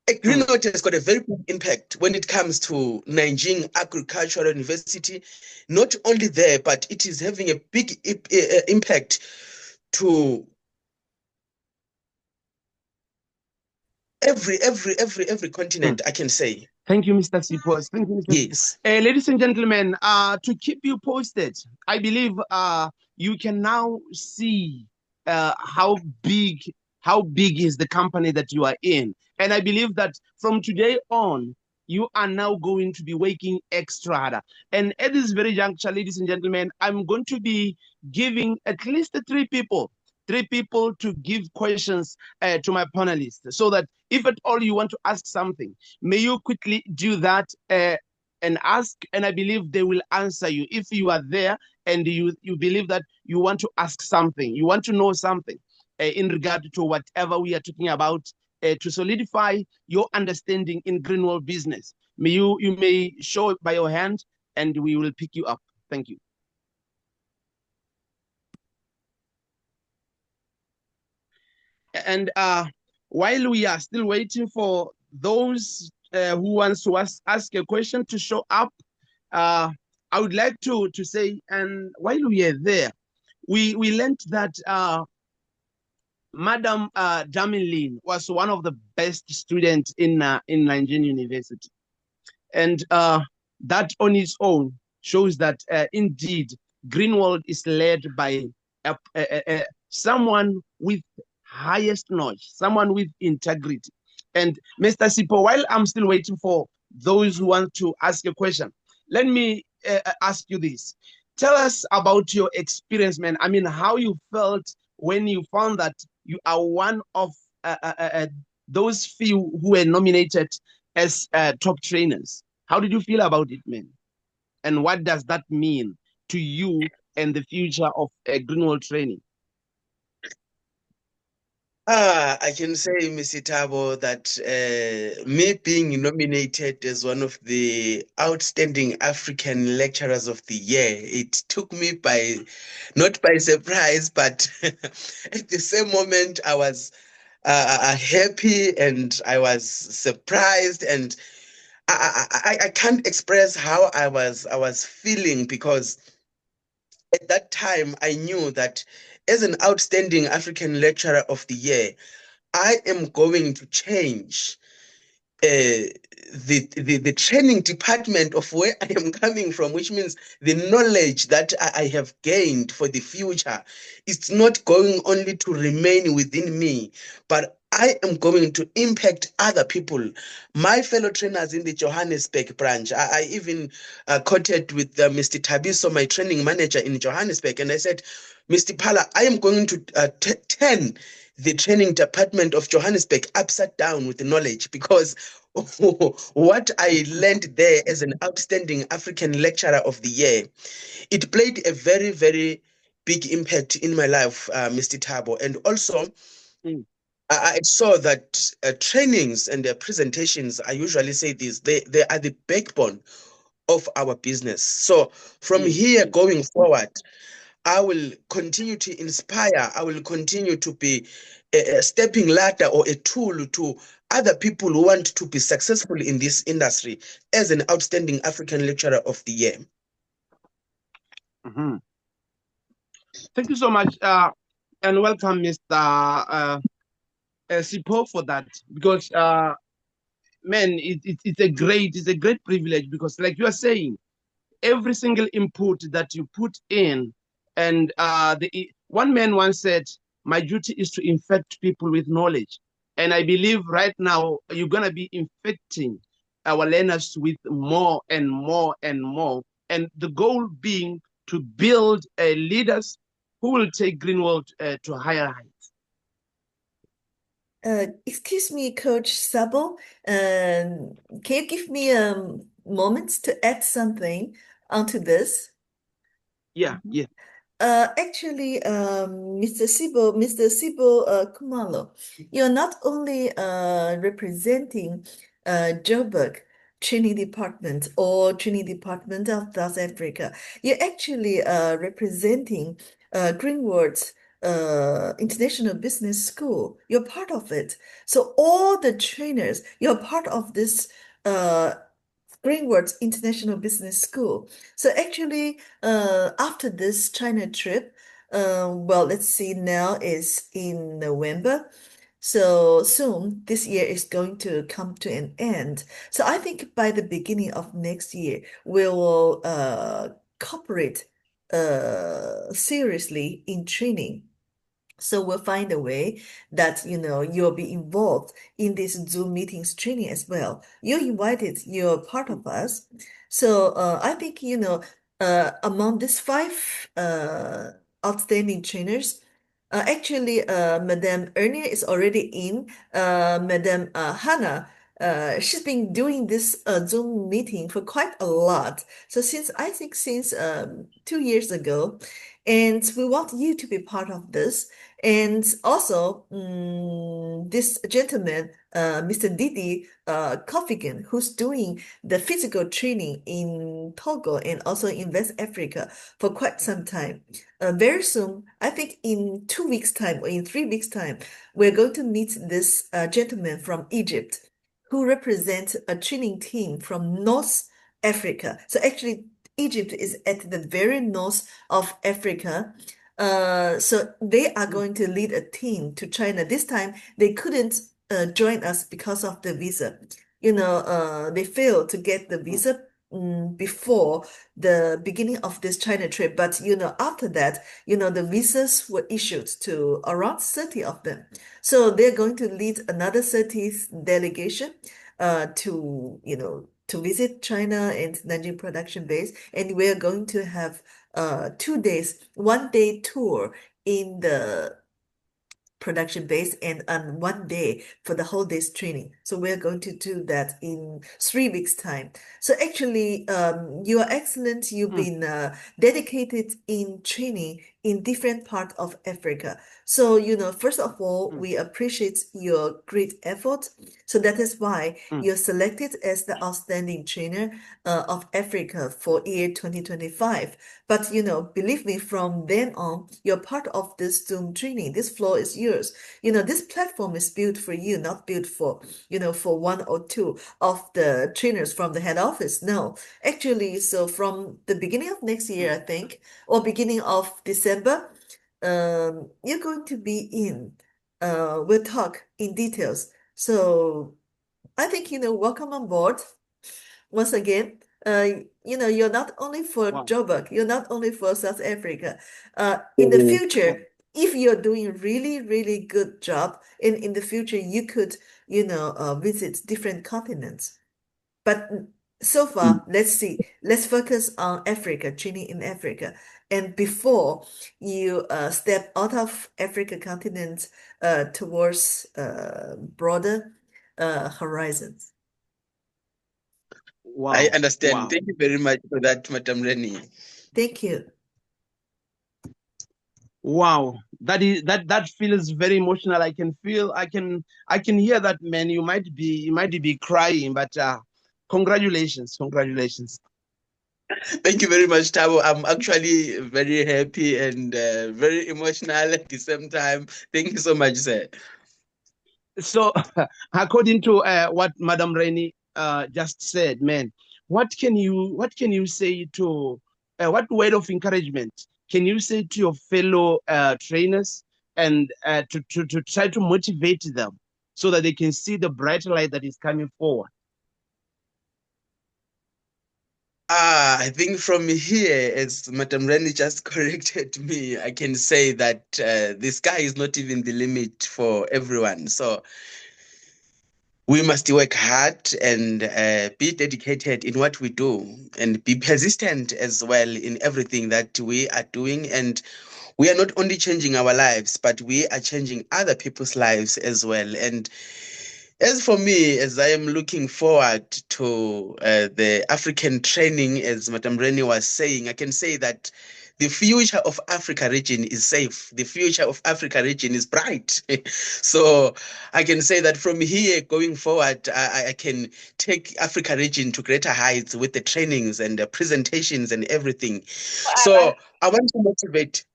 Greenwald has got a very big impact when it comes to Nanjing Agricultural University. Not only there, but it is having a big impact to every continent, I can say. Thank you, Mr. Sipho. Thank you, Mr. Yes. Ladies and gentlemen, to keep you posted, I believe you can now see how big is the company that you are in. And I believe that from today on, you are now going to be working extra harder. And at this very juncture, ladies and gentlemen, I'm going to be giving at least three people to give questions to my panelists, so that if at all you want to ask something, may you quickly do that and ask, and I believe they will answer you. If you are there and you believe that you want to ask something, you want to know something in regard to whatever we are talking about, to solidify your understanding in greenwald business, you may show it by your hand and we will pick you up. Thank you. And while we are still waiting for those who wants to ask a question to show up, I would like to say, and while we are there, we learned that Madam Damilin was one of the best students in Nigerian University. And that on its own shows that indeed Greenwald is led by someone with highest knowledge, someone with integrity. And Mr. Sipho, while I'm still waiting for those who want to ask a question, let me ask you this. Tell us about your experience, man. I mean, how you felt when you found that you are one of those few who were nominated as top trainers. How did you feel about it, man? And what does that mean to you and the future of greenwald training? I can say, Mr. Thabo, that me being nominated as one of the outstanding African lecturers of the year, it took me not by surprise, but at the same moment I was happy and I was surprised, and I can't express how I was feeling, because at that time I knew that as an outstanding African lecturer of the year, I am going to change the training department of where I am coming from, which means the knowledge that I have gained for the future, it's not going only to remain within me, but I am going to impact other people, my fellow trainers in the Johannesburg branch. I even quoted with Mr. Tabiso, my training manager in Johannesburg, and I said, Mr. Pala, I am going to turn the training department of Johannesburg upside down with the knowledge, because what I learned there as an outstanding African lecturer of the year, it played a very, very big impact in my life, Mr. Thabo. And also, I saw that trainings and presentations, I usually say this, they are the backbone of our business. So from here going forward, I will continue to inspire. I will continue to be a stepping ladder or a tool to other people who want to be successful in this industry as an outstanding African lecturer of the year. Mm-hmm. Thank you so much, and welcome, Mr. Sipho, for that, because man, it's a great privilege, because like you are saying, every single input that you put in, and one man once said, my duty is to infect people with knowledge. And I believe right now you're going to be infecting our learners with more and more and more. And the goal being to build leaders who will take Greenwald to higher heights. Excuse me, Coach Thabo. Can you give me moments to add something onto this? Yeah. Actually, Mr. Sipho Khumalo, you're not only representing Joburg Training Department or Training Department of South Africa. You're actually representing Greenwald's International Business School. You're part of it. So all the trainers, you're part of this Greenwald's International Business School. So actually, after this China trip, well, let's see, now is in November. So soon, this year is going to come to an end. So I think by the beginning of next year, we will cooperate seriously in training. So we'll find a way that, you'll be involved in this Zoom meetings training as well. You're invited, you're part of us. So I think, among these 5 outstanding trainers, actually, Madame Ernie is already in. Madame Hannah she's been doing this Zoom meeting for quite a lot. So I think since 2 years ago, and we want you to be part of this. And also, this gentleman, Mr. Didi Kofigan, who's doing the physical training in Togo and also in West Africa for quite some time. Very soon, I think in 2 weeks' time or in 3 weeks' time, we're going to meet this gentleman from Egypt who represents a training team from North Africa. So actually, Egypt is at the very north of Africa. So they are going to lead a team to China. This time they couldn't join us because of the visa. They failed to get the visa before the beginning of this China trip. But after that, the visas were issued to around 30 of them. So they're going to lead another 30 delegation to visit China and Nanjing production base. And we're going to have 2 days, 1 day tour in the production base and on 1 day for the whole day's training. So we're going to do that in 3 weeks' time. So actually, you are excellent. You've been dedicated in training in different parts of Africa. So, first of all, we appreciate your great effort. So that is why you're selected as the outstanding trainer of Africa for year 2025. But, believe me, from then on, you're part of this Zoom training. This floor is yours. This platform is built for you, not built for, for one or two of the trainers from the head office. No, actually, so from the beginning of next year, I think, or beginning of December, you're going to be in. We'll talk in details. So I think, welcome on board once again. You're not only for Joburg, you're not only for South Africa. In the future, if you're doing really, really good job, in the future, you could, visit different continents. But so far, let's see. Let's focus on Africa, training in Africa. And before you step out of Africa continent towards broader horizons. Wow. I understand. Wow. Thank you very much for that, Madam Rainie. Thank you. Wow, that feels very emotional. I can hear that, man. You might be crying, but congratulations. Thank you very much, Thabo. I'm actually very happy and very emotional at the same time. Thank you so much, sir. So, according to what Madam Rainie just said, man, what can you say to what word of encouragement can you say to your fellow trainers and to try to motivate them so that they can see the bright light that is coming forward? I think from here, as Madam Rainie just corrected me, I can say that the sky is not even the limit for everyone. So we must work hard and be dedicated in what we do and be persistent as well in everything that we are doing. And we are not only changing our lives, but we are changing other people's lives as well. And as for me, as I am looking forward to the African training, as Madam Rainie was saying, I can say that the future of Africa region is safe. The future of Africa region is bright. So I can say that from here going forward, I can take Africa region to greater heights with the trainings and the presentations and everything. So I want to motivate.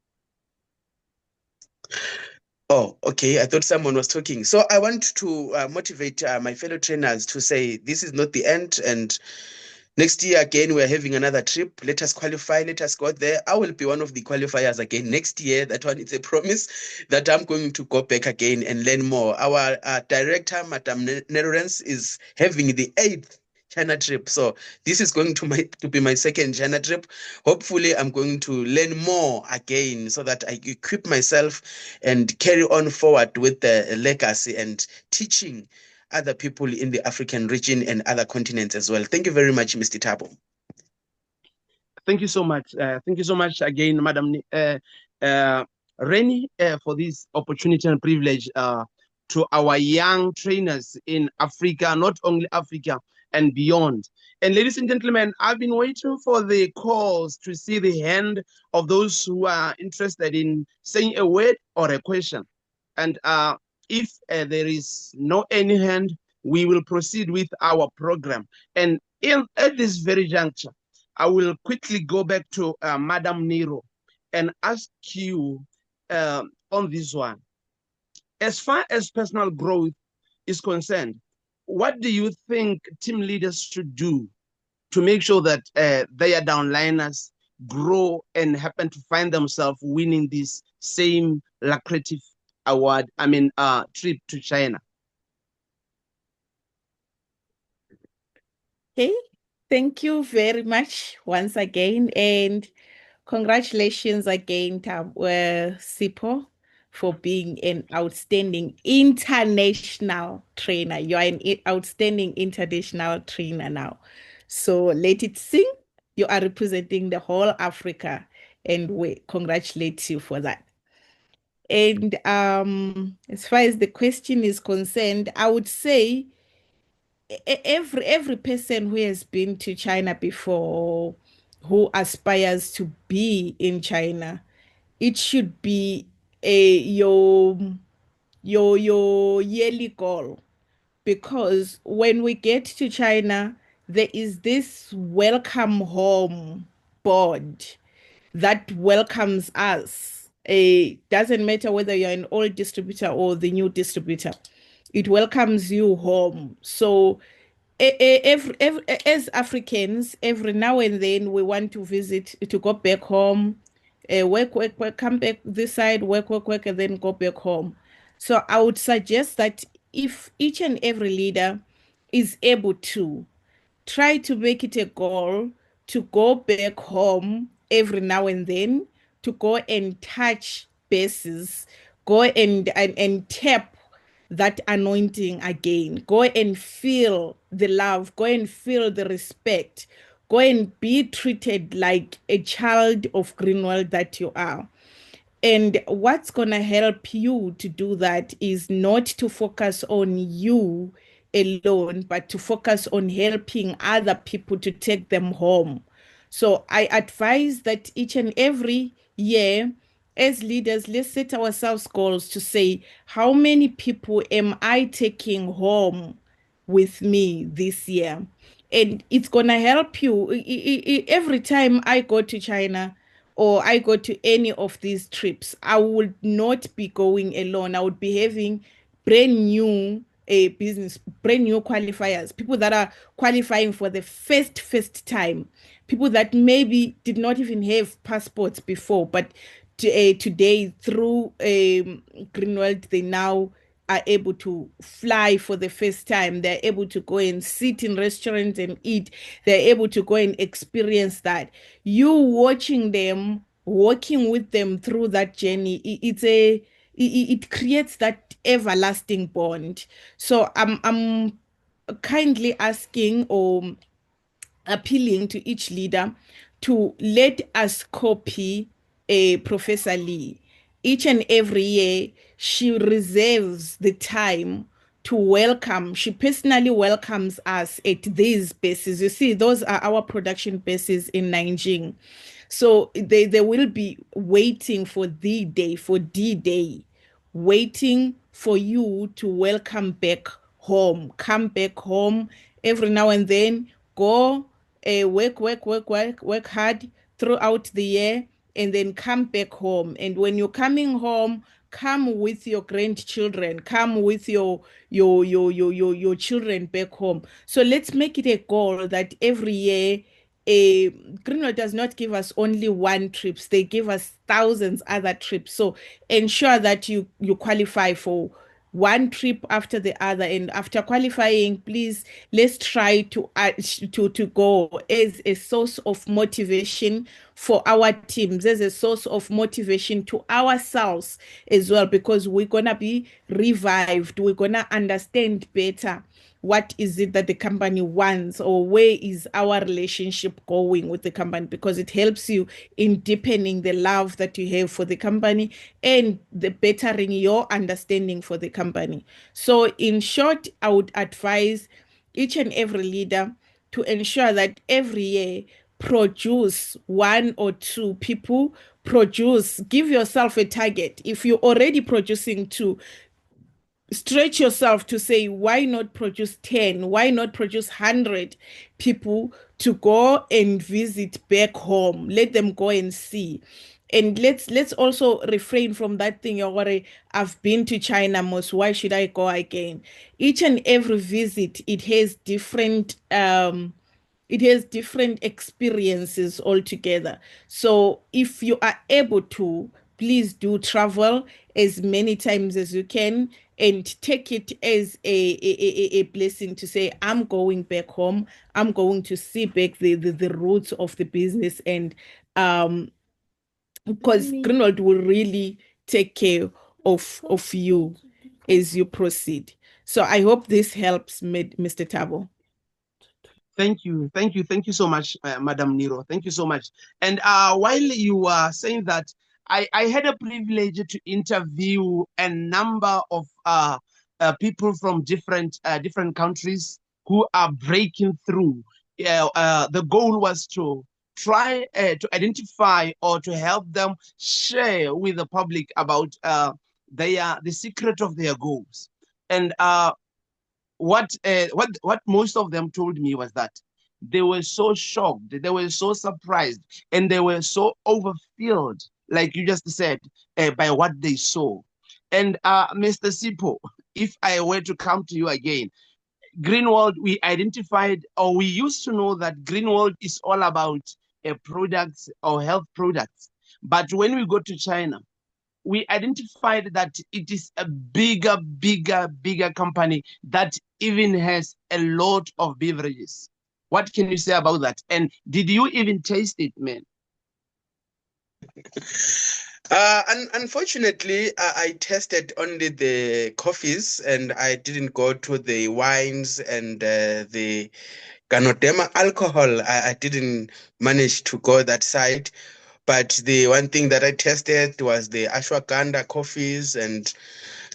Oh, okay. I thought someone was talking. So I want to motivate my fellow trainers to say this is not the end. And next year, again, we're having another trip. Let us qualify. Let us go there. I will be one of the qualifiers again next year. That one is a promise that I'm going to go back again and learn more. Our director, Madam Nironence, is having the 8th China trip. So this is going to be my second China trip. Hopefully, I'm going to learn more again so that I equip myself and carry on forward with the legacy and teaching other people in the African region and other continents as well. Thank you very much, Mr. Thabo. Thank you so much. Thank you so much again, Madam Rainie, for this opportunity and privilege to our young trainers in Africa, not only Africa and beyond. And ladies and gentlemen, I've been waiting for the calls to see the hand of those who are interested in saying a word or a question. And if there is no any hand, we will proceed with our program. And at this very juncture, I will quickly go back to Madam Nero and ask you on this one. As far as personal growth is concerned, what do you think team leaders should do to make sure that their downliners grow and happen to find themselves winning this same lucrative award, trip to China? Okay, thank you very much once again, and congratulations again, Sipho, for being an outstanding international trainer. You are an outstanding international trainer now. So let it sing. You are representing the whole Africa, and we congratulate you for that. And as far as the question is concerned, I would say every person who has been to China before, who aspires to be in China, it should be your yearly goal, because when we get to China, there is this welcome home board that welcomes us. It doesn't matter whether you're an old distributor or the new distributor, it welcomes you home. So as Africans, every now and then we want to visit, to go back home, work, come back this side, work, and then go back home. So I would suggest that if each and every leader is able to try to make it a goal to go back home every now and then, to go and touch bases, go and tap that anointing again, go and feel the love, go and feel the respect, go and be treated like a child of Greenwald that you are. And what's going to help you to do that is not to focus on you alone, but to focus on helping other people to take them home. So I advise that each and every year, as leaders, let's set ourselves goals to say, how many people am I taking home with me this year? And it's going to help you. Every time I go to China, or I go to any of these trips, I would not be going alone. I would be having brand new brand new qualifiers, people that are qualifying for the first time, people that maybe did not even have passports before, but today through Greenwald, they now are able to fly for the first time. They're able to go and sit in restaurants and eat. They're able to go and experience that. You watching them, walking with them through that journey, it creates that everlasting bond. So I'm kindly asking or appealing to each leader to let us copy Professor Lee. Each and every year, she reserves the time to welcome. She personally welcomes us at these bases. You see, those are our production bases in Nanjing. So they will be waiting for the day, for D-Day, waiting for you to welcome back home. Come back home every now and then. Go work hard throughout the year, and then come back home. And when you're coming home, come with your grandchildren, come with your children back home. So let's make it a goal that every year Greenwald does not give us only one trips, they give us thousands other trips. So ensure that you qualify for one trip after the other, and after qualifying, please let's try to go as a source of motivation for our teams, as a source of motivation to ourselves as well, because we're gonna be revived, we're gonna understand better what is it that the company wants, or where is our relationship going with the company, because it helps you in deepening the love that you have for the company and the bettering your understanding for the company. So in short, I would advise each and every leader to ensure that every year produce 1 or 2 people, give yourself a target. If you're already producing 2, stretch yourself to say, why not produce 10? Why not produce 100 people to go and visit back home? Let them go and see. And let's also refrain from that thing, I've been to China most, why should I go again? Each and every visit, it has different experiences altogether. So if you are able to, please do travel as many times as you can, and take it as a blessing to say, I'm going back home. I'm going to see back the roots of the business. And because Greenwald will really take care of you as you proceed. So I hope this helps, Mr. Thabo. Thank you so much, Madam Niro. Thank you so much. And while you were saying that, I had a privilege to interview a number of people from different countries who are breaking through. The goal was to try to identify or to help them share with the public about the secret of their goals. And what most of them told me was that they were so shocked, they were so surprised, and they were so overfilled, like you just said, by what they saw. And Mr. Sipho, if I were to come to you again, Greenwald, we identified, or we used to know that Greenwald is all about products or health products. But when we go to China, we identified that it is a bigger company that even has a lot of beverages. What can you say about that? And did you even taste it, man? Unfortunately, I tested only the coffees, and I didn't go to the wines and the Ganodema alcohol. I didn't manage to go that side. But the one thing that I tested was the ashwagandha coffees and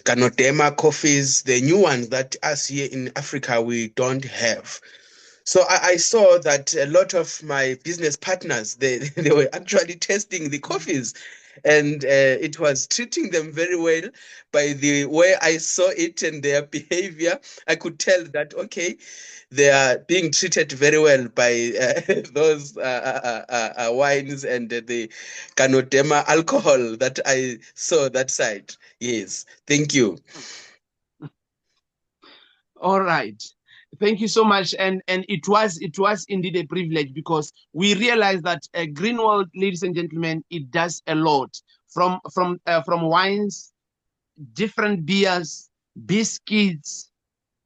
Ganodema coffees, the new ones that us here in Africa we don't have. So I saw that a lot of my business partners, they were actually testing the coffees, and it was treating them very well. By the way I saw it and their behavior, I could tell that, okay, they are being treated very well by those wines and the Ganodema alcohol that I saw that side. Yes, thank you. All right. Thank you so much. And it was indeed a privilege, because we realized that Greenwald, ladies and gentlemen, it does a lot from wines, different beers, biscuits.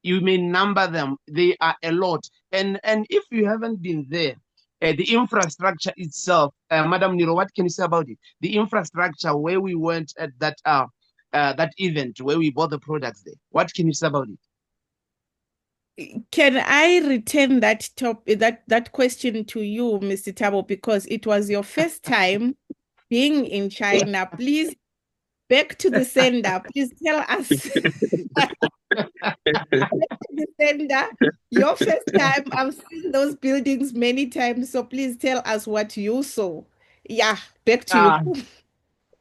You may number them. They are a lot. And if you haven't been there, the infrastructure itself, Madam Niro, what can you say about it? The infrastructure where we went at that event where we bought the products there. What can you say about it? Can I return that that question to you, Mr. Thabo, because it was your first time being in China? Please, back to the sender. Please tell us. Back to the sender. Your first time. I've seen those buildings many times, so please tell us what you saw. Yeah, back to you.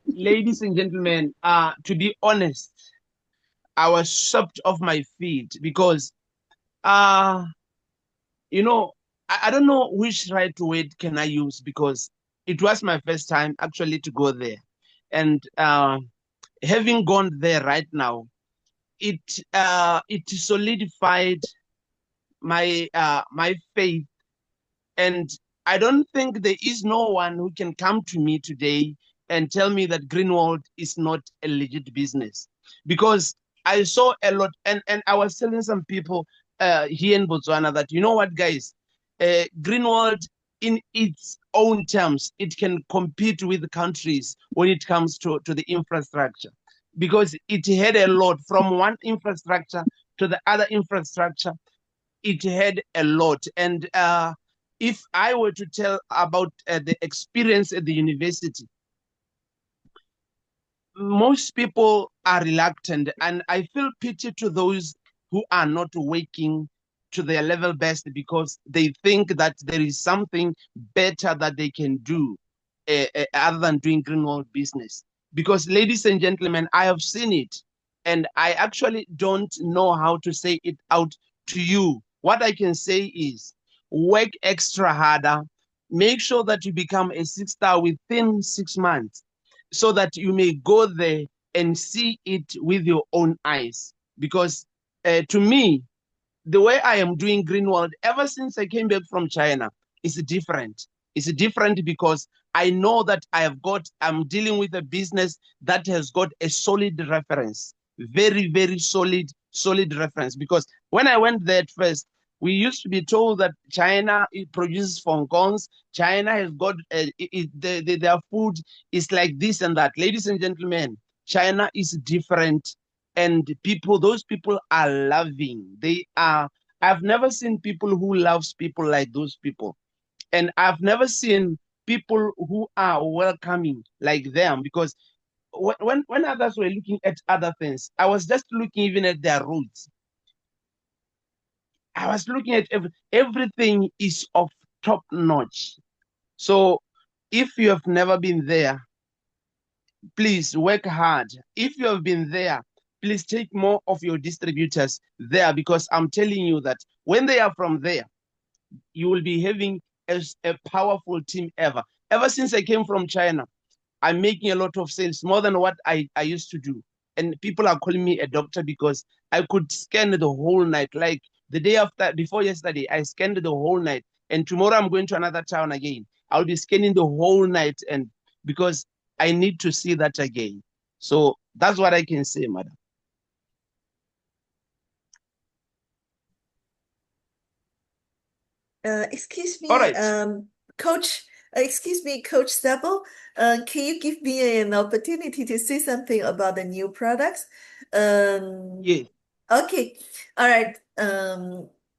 Ladies and gentlemen, to be honest, I was swept off my feet, because you know, I don't know which right word can I use, because it was my first time actually to go there. And having gone there right now, it solidified my my faith. And I don't think there is no one who can come to me today and tell me that Greenwald is not a legit business, because I saw a lot. And I was telling some people here in Botswana that, you know what, guys, Greenwald in its own terms, it can compete with countries when it comes to the infrastructure, because it had a lot, from one infrastructure to the other infrastructure, it had a lot. And if I were to tell about the experience at the university, most people are reluctant, and I feel pity to those who are not working to their level best because they think that there is something better that they can do other than doing greenwald business. Because, ladies and gentlemen, I have seen it, and I actually don't know how to say it out to you. What I can say is work extra harder, make sure that you become a 6-star within 6 months, so that you may go there and see it with your own eyes. Because to me, the way I am doing Greenwald ever since I came back from China is different. It's different because I know that I'm dealing with a business that has got a solid reference, very, very solid reference. Because when I went there at first, we used to be told that China produces Hongkongs. China has got their food is like this and that. Ladies and gentlemen, China is different, and those people are loving. I've never seen people who loves people like those people, and I've never seen people who are welcoming like them. Because when others were looking at other things, I was just looking even at their roads. I was looking at everything is of top notch. So if you have never been there, please work hard. If you have been there, please take more of your distributors there, because I'm telling you that when they are from there, you will be having a powerful team ever. Ever since I came from China, I'm making a lot of sales, more than what I used to do. And people are calling me a doctor because I could scan the whole night. Like the day before yesterday, I scanned the whole night. And tomorrow I'm going to another town again. I'll be scanning the whole night, and because I need to see that again. So that's what I can say, madam. Excuse me, All right. Coach. Excuse me, Coach Thabo. Can you give me an opportunity to say something about the new products? Yes. Okay. All right.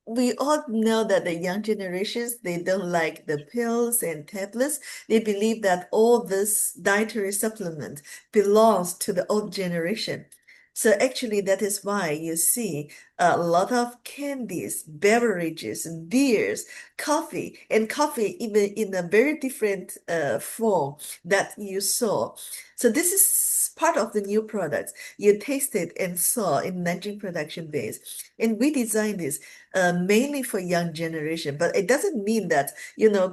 We all know that the young generations, they don't like the pills and tablets. They believe that all this dietary supplement belongs to the old generation. So actually, that is why you see a lot of candies, beverages, beers, coffee, and coffee even in a very different form that you saw. So this is part of the new products you tasted and saw in Nanjing production base. And we designed this mainly for young generation, but it doesn't mean that,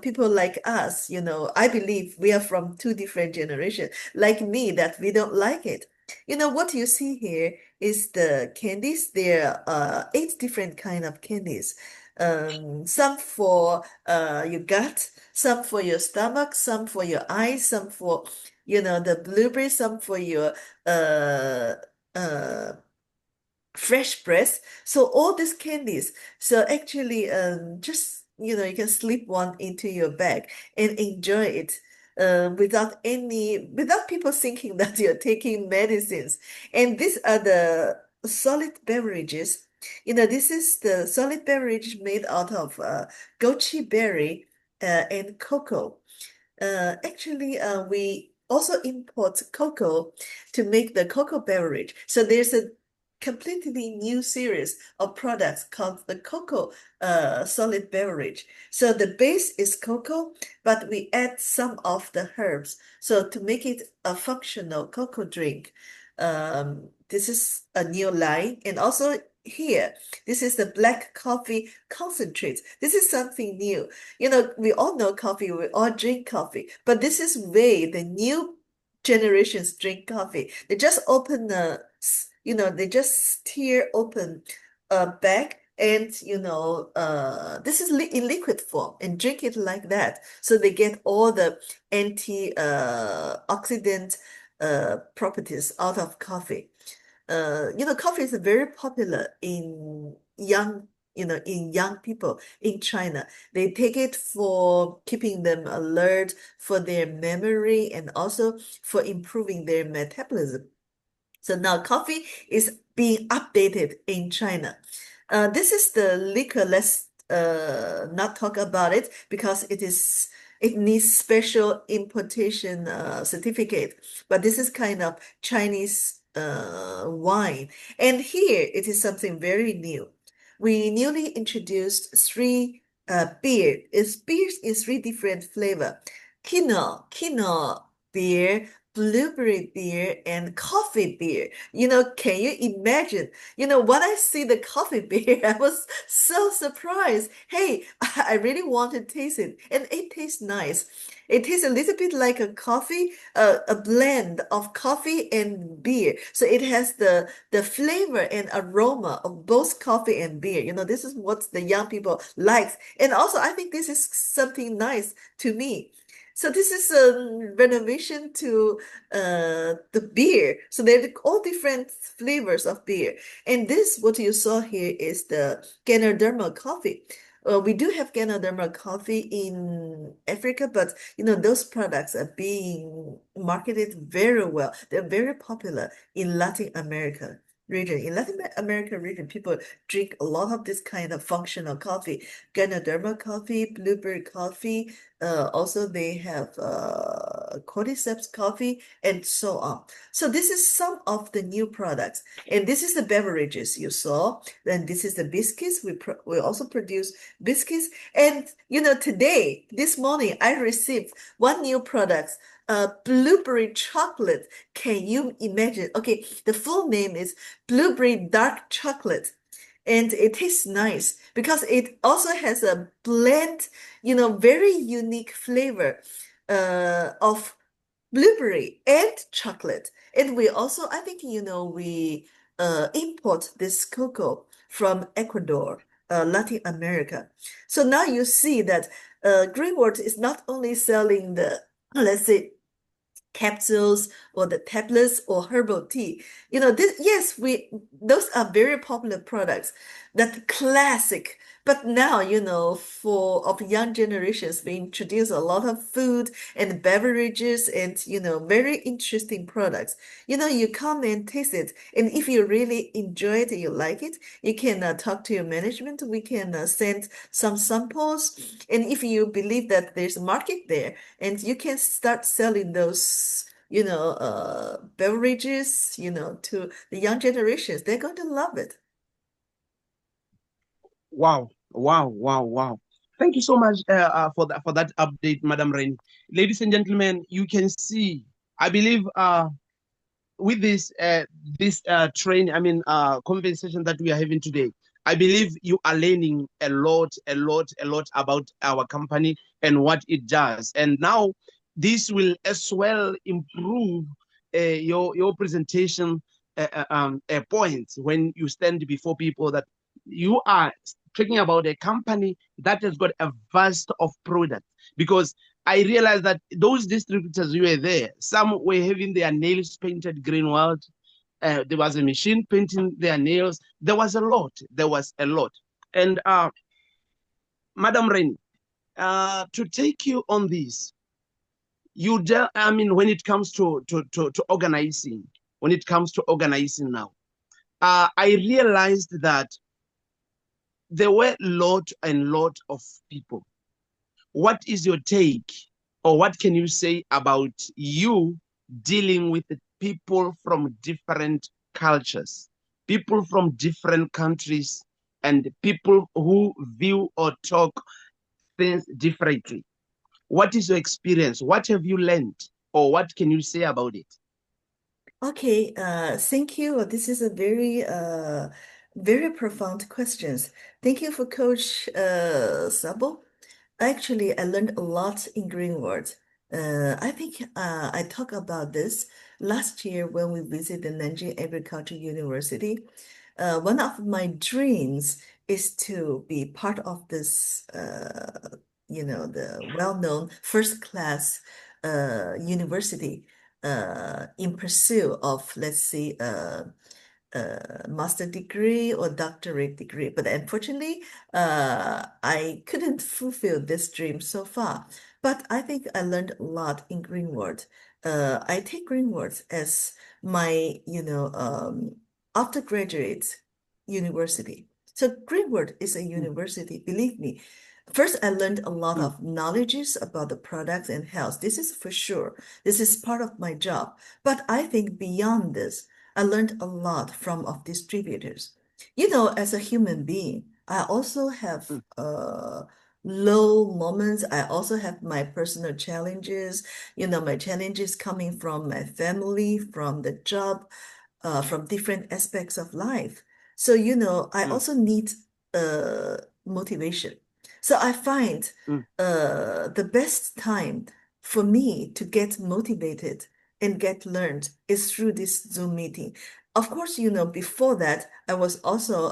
people like us, I believe we are from two different generations, like me, that we don't like it. What you see here is the candies. There are 8 different kind of candies. Some for your gut, some for your stomach, some for your eyes, some for, the blueberry, some for your uh fresh breast. So all these candies. So actually, just, you can slip one into your bag and enjoy it. Without people thinking that you're taking medicines. And these are the solid beverages. This is the solid beverage made out of goji berry and cocoa. Actually, we also import cocoa to make the cocoa beverage. So there's a completely new series of products called the cocoa solid beverage. So the base is cocoa, but we add some of the herbs. So to make it a functional cocoa drink, this is a new line. And also here, this is the black coffee concentrate. This is something new. We all know coffee, we all drink coffee, but this is way the new generations drink coffee. They just open they just tear open a bag and, this is in liquid form and drink it like that. So they get all the antioxidant properties out of coffee. Coffee is very popular in young people in China. They take it for keeping them alert, for their memory, and also for improving their metabolism. So now coffee is being updated in China. This is the liquor. Let's not talk about it because it needs special importation certificate. But this is kind of Chinese wine. And here it is something very new. We newly introduced three beers in three different flavor. Quinoa beer, blueberry beer, and coffee beer. Can you imagine? When I see the coffee beer, I was so surprised. Hey, I really want to taste it, and it tastes nice. It tastes a little bit like a coffee, a blend of coffee and beer. So it has the flavor and aroma of both coffee and beer. This is what the young people like. And also, I think this is something nice to me. So this is a renovation to the beer. So they're all different flavors of beer. And this, what you saw here, is the Ganoderma coffee. We do have Ganoderma coffee in Africa, but those products are being marketed very well. They're very popular in Latin America region. In Latin America region, people drink a lot of this kind of functional coffee, Ganoderma coffee, blueberry coffee. Also, they have cordyceps coffee and so on. So this is some of the new products. And this is the beverages you saw. Then this is the biscuits. We also produce biscuits. And today, this morning, I received one new product, blueberry chocolate. Can you imagine? Okay, the full name is blueberry dark chocolate. And it tastes nice because it also has a blend, very unique flavor of blueberry and chocolate. And we also, I think, we import this cocoa from Ecuador, Latin America. So now you see that Greenwood is not only selling the, let's say, capsules or the tablets or herbal tea. Those are very popular products, that classic. But now, of young generations, we introduce a lot of food and beverages and, very interesting products. You come and taste it. And if you really enjoy it, you like it, you can talk to your management. We can send some samples. And if you believe that there's a market there, and you can start selling those beverages, to the young generations. They're going to love it. Wow, wow, wow, wow. Thank you so much for that update, Madam Rainie. Ladies and gentlemen, you can see, I believe with this conversation that we are having today, I believe you are learning a lot about our company and what it does. And now this will as well improve your presentation points when you stand before people, that you are talking about a company that has got a vast of product. Because I realized that those distributors who were there, some were having their nails painted Greenwood. There was a machine painting their nails. There was a lot. And Madam Rainie, to take you on this, when it comes to organizing, now, I realized that there were lot of people. What is your take, or what can you say about you dealing with the people from different cultures, people from different countries, and people who view or talk things differently? What is your experience? What have you learned, or what can you say about it? Okay, thank you. This is a very profound questions. Thank you for Coach Sabo. Actually, I learned a lot in Greenwood. I think I talked about this last year when we visited the Nanjing Agriculture University. One of my dreams is to be part of this, the well-known first-class university in pursuit of, let's say, master degree or doctorate degree. But unfortunately, I couldn't fulfill this dream so far. But I think I learned a lot in Greenwood. I take Greenwood as my, after graduate university. So Greenwood is a university, believe me. First, I learned a lot of knowledges about the products and health. This is for sure. This is part of my job. But I think beyond this, I learned a lot from of distributors. As a human being, I also have low moments. I also have my personal challenges. My challenges coming from my family, from the job, from different aspects of life. So, I also need motivation. So I find the best time for me to get motivated and get learned is through this Zoom meeting. Of course, before that, I was also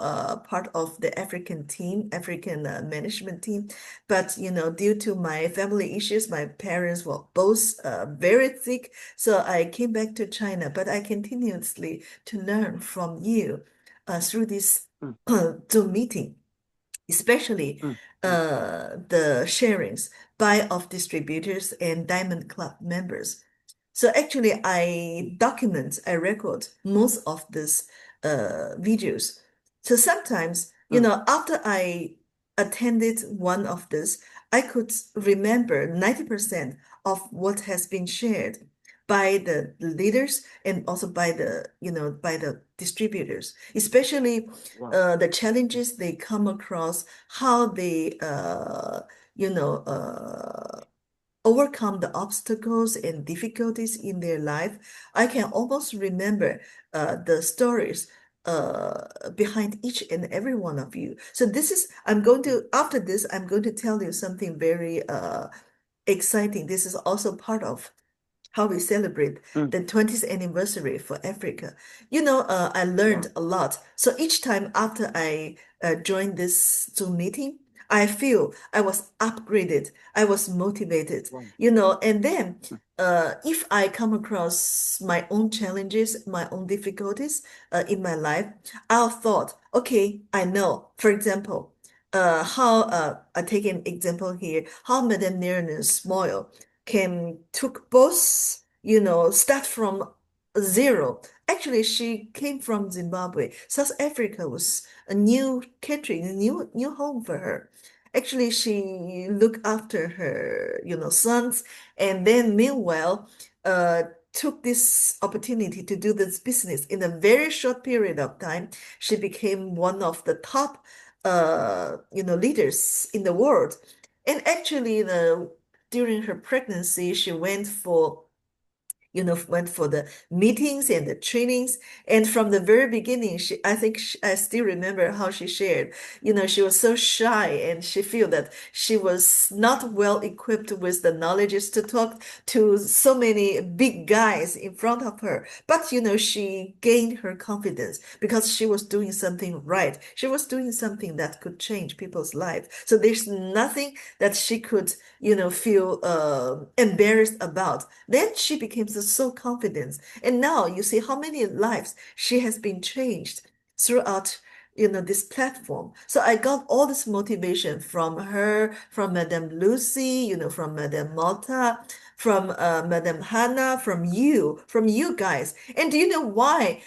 part of the African team, African management team. But, due to my family issues, my parents were both very sick. So I came back to China, but I continuously to learn from you through this Zoom meeting, especially the sharings by of distributors and Diamond Club members. So actually, I record most of these videos. So sometimes, after I attended one of this, I could remember 90% of what has been shared by the leaders and also by the distributors, especially the challenges they come across, how they overcome the obstacles and difficulties in their life. I can almost remember the stories behind each and every one of you. So after this, I'm going to tell you something very exciting. This is also part of how we celebrate the 20th anniversary for Africa. I learned a lot. So each time after I joined this Zoom meeting, I feel I was upgraded. I was motivated, and then if I come across my own challenges, my own difficulties in my life, I'll thought, okay, I know. For example, I take an example here, how Madame Nironence Moyo took both, start from zero. Actually, she came from Zimbabwe. South Africa was a new country, a new home for her. Actually, she looked after her, sons, and then meanwhile, took this opportunity to do this business in a very short period of time. She became one of the top, leaders in the world. And actually, during her pregnancy, she went for the meetings and the trainings. And from the very beginning, I still remember how she shared, she was so shy and she feel that she was not well equipped with the knowledge to talk to so many big guys in front of her. But, she gained her confidence because she was doing something right. She was doing something that could change people's lives. So there's nothing that she could, feel embarrassed about. Then she became so confident. And now you see how many lives she has been changed throughout this platform. So I got all this motivation from her, from Madame Lucy, from Madame Malta, from Madame Hannah, from you guys. And do you know why?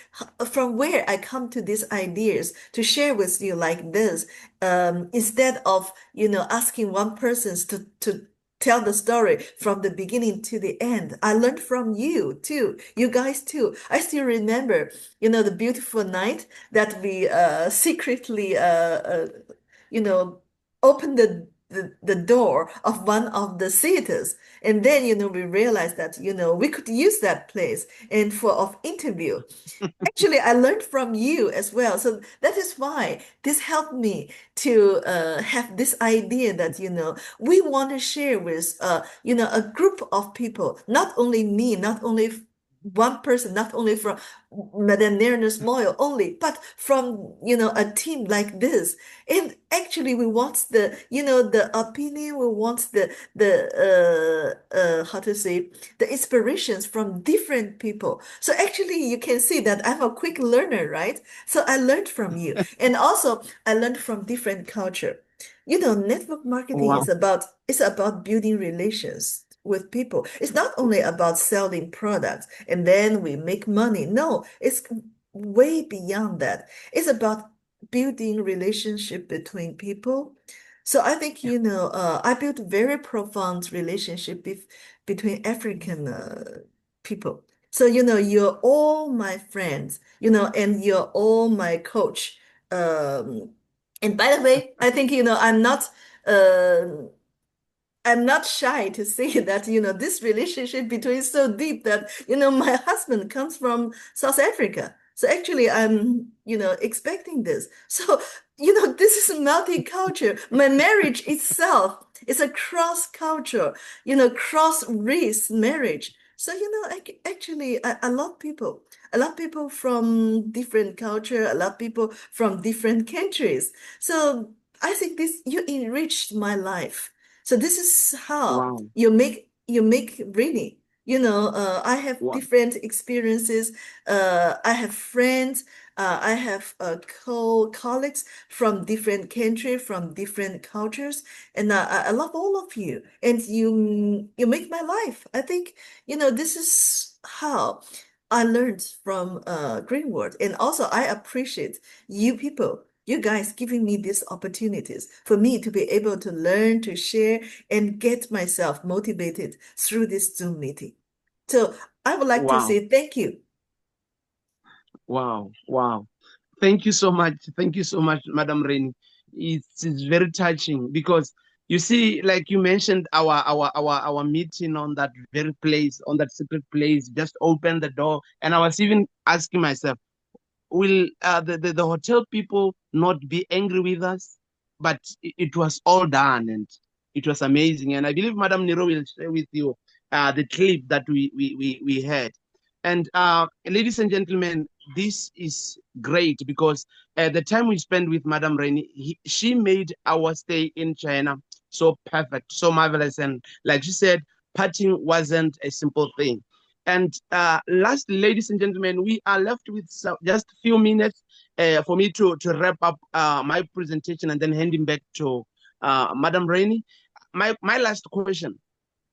From where I come to these ideas to share with you like this, instead of asking one person to tell the story from the beginning to the end. I learned from you too, you guys too. I still remember, the beautiful night that we secretly, opened the door of one of the theaters. And then, we realized that, we could use that place and of interview. Actually, I learned from you as well. So that is why this helped me to have this idea that, we want to share with, a group of people, not only me, not only one person, not only from Madame Nironence Moyo only, but from, a team like this. And actually, we want the opinion, we want how to say, the inspirations from different people. So actually, you can see that I'm a quick learner, right? So I learned from you. And also, I learned from different culture. Network marketing is about building relations with people. It's not only about selling products and then we make money. No, it's way beyond that. It's about building relationship between people. So I think, I built very profound relationship between African people. So, you're all my friends, and you're all my coach. And by the way, I think, uh, I'm not shy to say that, this relationship between is so deep that, my husband comes from South Africa. So actually, I'm, expecting this. So, this is multicultural. My marriage itself is a cross-cultural, cross-race marriage. So, actually, I love people. I love people from different culture. I love people from different countries. So I think you enriched my life. So this is how Wow. you make Rainie. I have Wow. different experiences. I have friends. I have colleagues from different countries, from different cultures, and I love all of you. And you make my life. I think this is how I learned from Greenwood, and also I appreciate you people, you guys giving me these opportunities for me to be able to learn, to share, and get myself motivated through this Zoom meeting. So I would like to Wow. say thank you. Wow. Wow. Thank you so much. Thank you so much, Madam Rainie. It's very touching because you see, like you mentioned, our meeting on that very place, on that secret place, just opened the door, and I was even asking myself, will the hotel people not be angry with us? But it was all done, and it was amazing. And I believe Madam Nero will share with you the clip that we had. And ladies and gentlemen, this is great because the time we spent with Madam Rainie, she made our stay in China so perfect, so marvelous. And like she said, partying wasn't a simple thing. And lastly, ladies and gentlemen, we are left with just a few minutes for me to wrap up my presentation and then handing back to Madam Rainie. My last question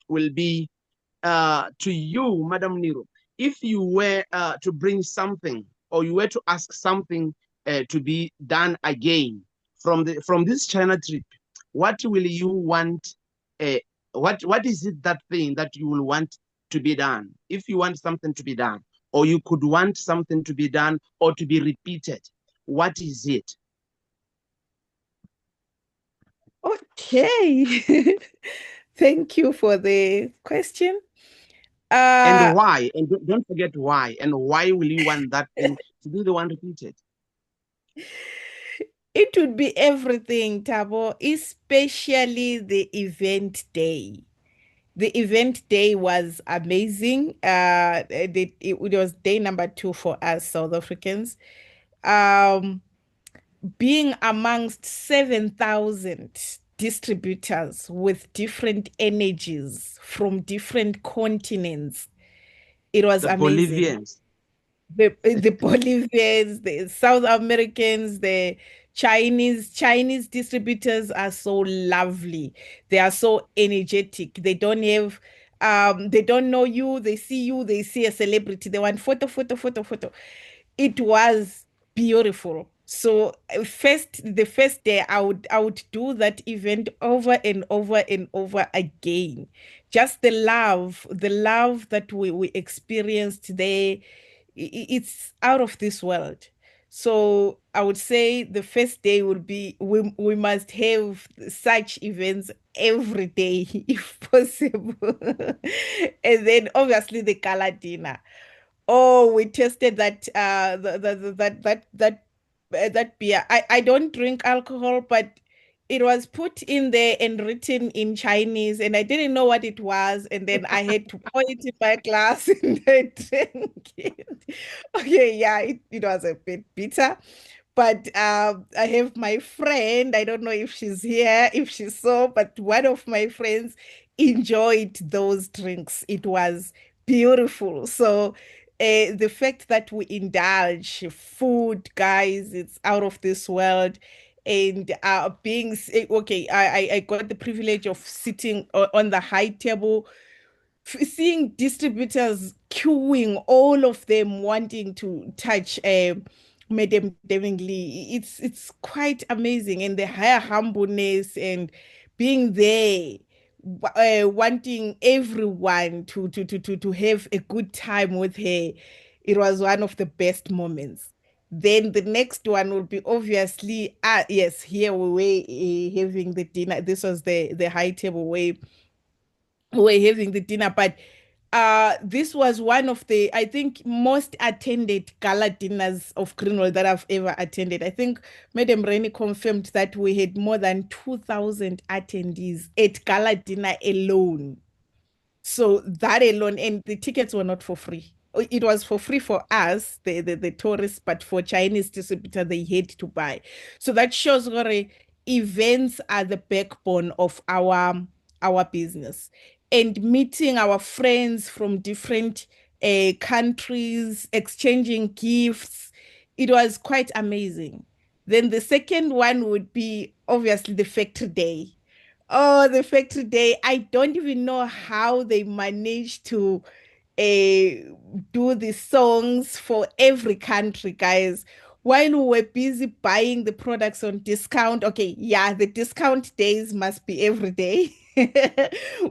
will be to you, Madam Nero. If you were to bring something or you were to ask something to be done again from this China trip, what will you want? Uh, what is it, that thing that you will want to be done? If you want something to be done, or you could want something to be done or to be repeated, what is it? Okay. Thank you for the question. And why? And don't forget why. And why will you want that thing to be the one repeated? It would be everything, Thabo, especially the event day. The event day was amazing. It was day number 2 for us South Africans. Being amongst 7,000 distributors with different energies from different continents, it was The amazing. Bolivians. The Bolivians, the South Americans, the Chinese distributors are so lovely. They are so energetic. They don't know you, they see a celebrity, they want photo, photo, photo, photo. It was beautiful. So the first day I would do that event over and over and over again. Just the love that we experienced there, it's out of this world. So I would say the first day would be we must have such events every day if possible. And then obviously the gala dinner. Oh, we tasted that that beer. I don't drink alcohol, but it was put in there and written in Chinese, and I didn't know what it was, and then I had to pour it in my glass and I drank it. Okay, yeah, it was a bit bitter. But I have my friend, I don't know if she's here, if she saw, but one of my friends enjoyed those drinks. It was beautiful. So the fact that we indulge food, guys, it's out of this world. And okay, I got the privilege of sitting on the high table seeing distributors queuing, all of them wanting to touch Madam Devingly, it's quite amazing. And the higher humbleness and being there, wanting everyone to have a good time with her. It was one of the best moments. Then the next one will be obviously, yes, here we were having the dinner. This was the high table where we were having the dinner, but this was one of the, I think, most attended gala dinners of Greenwald that I've ever attended. I think Madam Rainie confirmed that we had more than 2,000 attendees at gala dinner alone. So that alone, and the tickets were not for free. It was for free for us, the tourists, but for Chinese distributor, they had to buy. So that shows what events are the backbone of our business. And meeting our friends from different countries, exchanging gifts, it was quite amazing. Then the second one would be obviously the factory day. Oh, the factory day. I don't even know how they managed to do the songs for every country, guys. While we were busy buying the products on discount, okay, yeah, the discount days must be every day.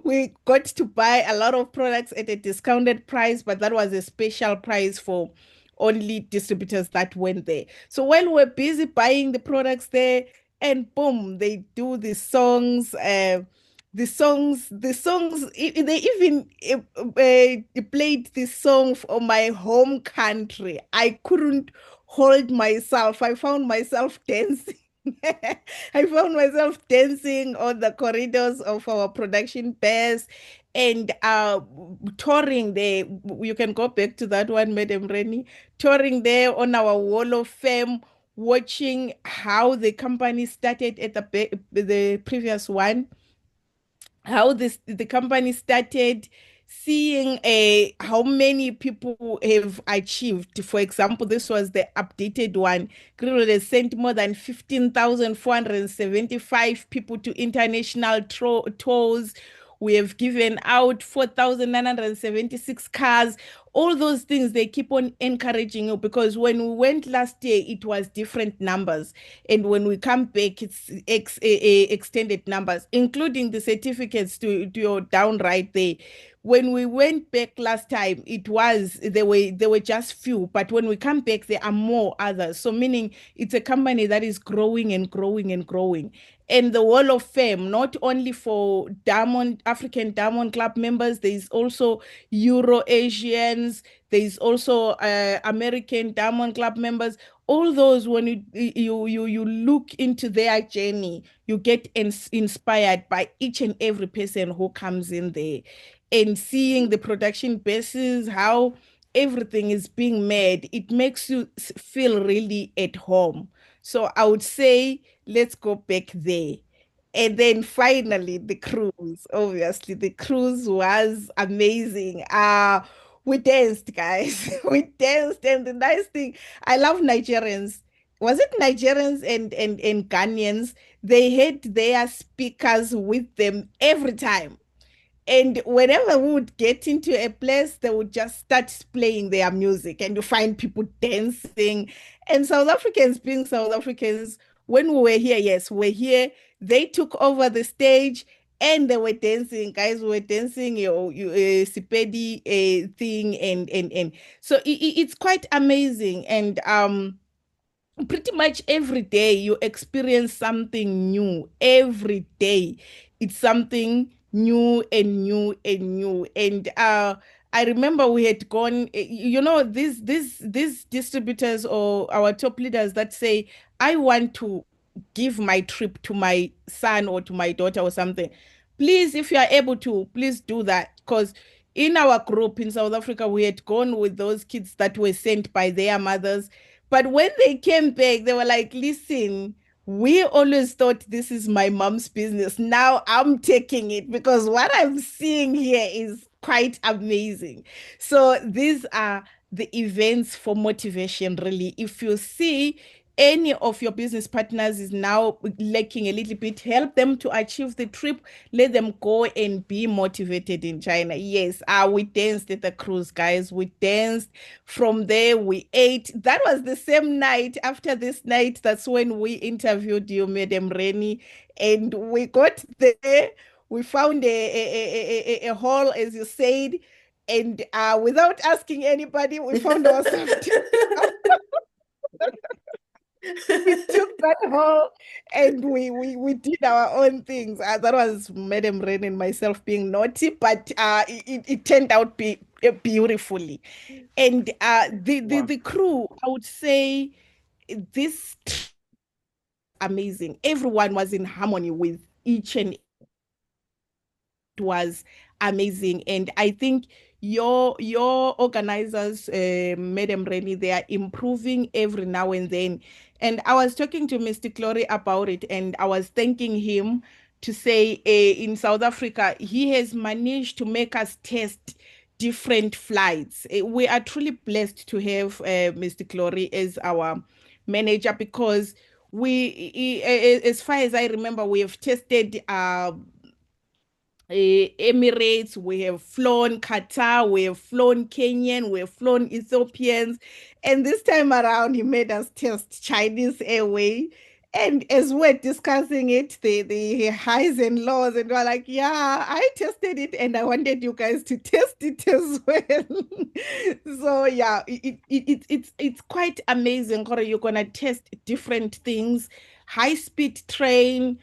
We got to buy a lot of products at a discounted price, but that was a special price for only distributors that went there. So while we're busy buying the products there, and boom, they do the songs, they even played this song from my home country. I couldn't hold myself. I found myself dancing. I found myself dancing on the corridors of our production base and touring there. You can go back to that one, Madam Reni, touring there on our wall of fame, watching how the company started at the previous one, how the company started, seeing how many people have achieved. For example, this was the updated one. Greenwood has sent more than 15,475 people to international tours. We have given out 4,976 cars. All those things, they keep on encouraging you, because when we went last year, it was different numbers. And when we come back, it's extended numbers, including the certificates to your down right there. When we went back last time, there were just few, but when we come back, there are more others. So meaning it's a company that is growing and growing and growing. And the Wall of Fame, not only for African Diamond Club members, there is also Euro Asians, there is also American Diamond Club members. All those, when you look into their journey, you get inspired by each and every person who comes in there, and seeing the production bases, how everything is being made, it makes you feel really at home. So I would say, let's go back there. And then finally, the cruise. Obviously, the cruise was amazing. We danced, guys. We danced, and the nice thing, I love Nigerians. Was it Nigerians and Ghanaians? They had their speakers with them every time. And whenever we would get into a place, they would just start playing their music, and you find people dancing. And South Africans, being South Africans, when we were here, yes, we were here, they took over the stage and they were dancing. Guys were dancing your Sipedi thing, and so it's quite amazing. And pretty much every day you experience something new. Every day it's something new and new and new. And I remember we had gone, these distributors or our top leaders that say, I want to give my trip to my son or to my daughter or something. Please, if you are able to, please do that. Because in our group in South Africa, we had gone with those kids that were sent by their mothers. But when they came back, they were like, listen, we always thought this is my mom's business. Now I'm taking it, because what I'm seeing here is quite amazing. So these are the events for motivation, really. If you see any of your business partners is now lacking a little bit, help them to achieve the trip. Let them go and be motivated in China. Yes, we danced at the cruise, guys. We danced. From there, we ate. That was the same night. After this night, that's when we interviewed you, Madam Rainie, and we got there. We found a hall, as you said, and without asking anybody, we found ourselves. We took that hall and we did our own things. That was Madam Rain and myself being naughty, but it turned out beautifully. And the crew, I would say, this amazing. Everyone was in harmony with each and was amazing. And I think your organizers, Madam Rainie, they are improving every now and then. And I was talking to Mr. Glory about it, and I was thanking him to say in South Africa, he has managed to make us test different flights. We are truly blessed to have Mr. Glory as our manager, because as far as I remember, we have tested Emirates, we have flown Qatar, we have flown Kenyan, we have flown Ethiopians, and this time around he made us test Chinese Airway. And as we're discussing it, the highs and lows, and we're like, yeah, I tested it and I wanted you guys to test it as well. So yeah, it's quite amazing. You're gonna test different things, high-speed train,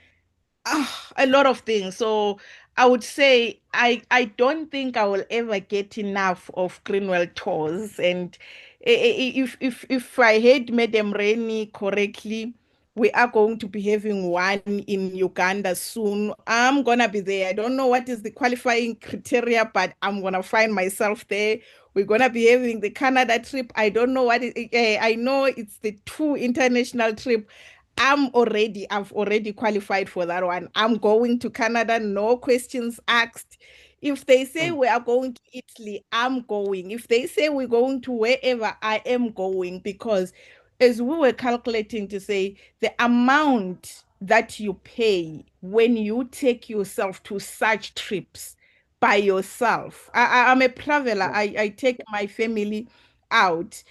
a lot of things. So I would say I don't think I will ever get enough of Greenwell tours. And if I heard Madam Rainey correctly, we are going to be having one in Uganda soon. I'm gonna be there. I don't know what is the qualifying criteria, but I'm gonna find myself there. We're gonna be having the Canada trip. I don't know what I know it's the 2 international trip. I've already qualified for that one. I'm going to Canada, no questions asked. If they say we are going to Italy, I'm going. If they say we're going to wherever, I am going, because as we were calculating to say the amount that you pay when you take yourself to such trips by yourself. I'm a traveler. I take my family out.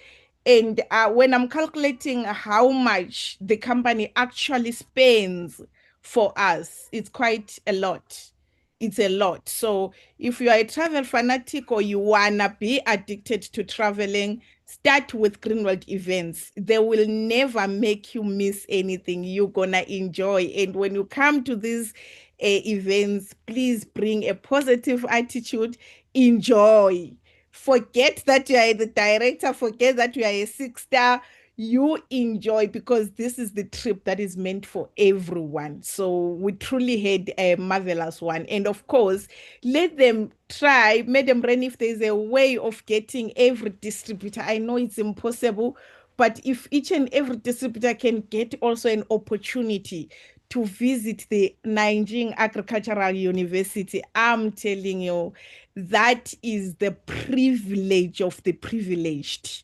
And when I'm calculating how much the company actually spends for us, it's quite a lot. It's a lot. So if you are a travel fanatic or you wanna be addicted to traveling, start with Greenwald events. They will never make you miss anything. You're gonna enjoy. And when you come to these events, please bring a positive attitude. Enjoy. Forget that you are the director, forget that you are a 6-star. You enjoy, because this is the trip that is meant for everyone. So we truly had a marvelous one. And of course, let them try, Madam Ren, if there's a way of getting every distributor. I know it's impossible, but if each and every distributor can get also an opportunity to visit the Nanjing Agricultural University, I'm telling you, that is the privilege of the privileged.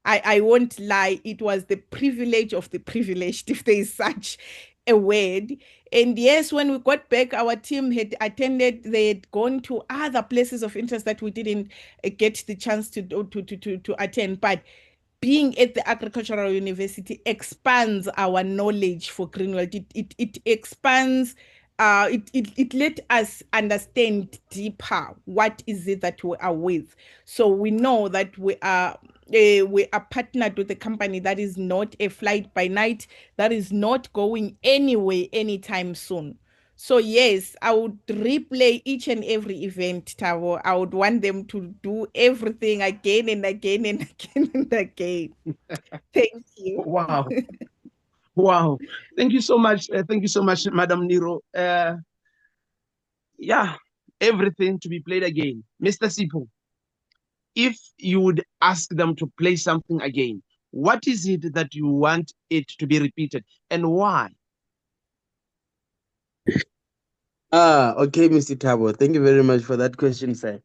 I won't lie, it was the privilege of the privileged, if there is such a word. And yes, when we got back, our team had attended, they had gone to other places of interest that we didn't get the chance to attend. But being at the agricultural university expands our knowledge for Greenwald. It expands, it let us understand deeper what is it that we are with. So we know that we are partnered with a company that is not a flight by night, that is not going anywhere anytime soon. So yes, I would replay each and every event, Thabo. I would want them to do everything again and again and again and again. Thank you. Wow. Wow. Thank you so much. Thank you so much, Madam Niro. Yeah, everything to be played again. Mr. Sipho, if you would ask them to play something again, what is it that you want it to be repeated and why? Okay, Mr. Thabo. Thank you very much for that question, sir.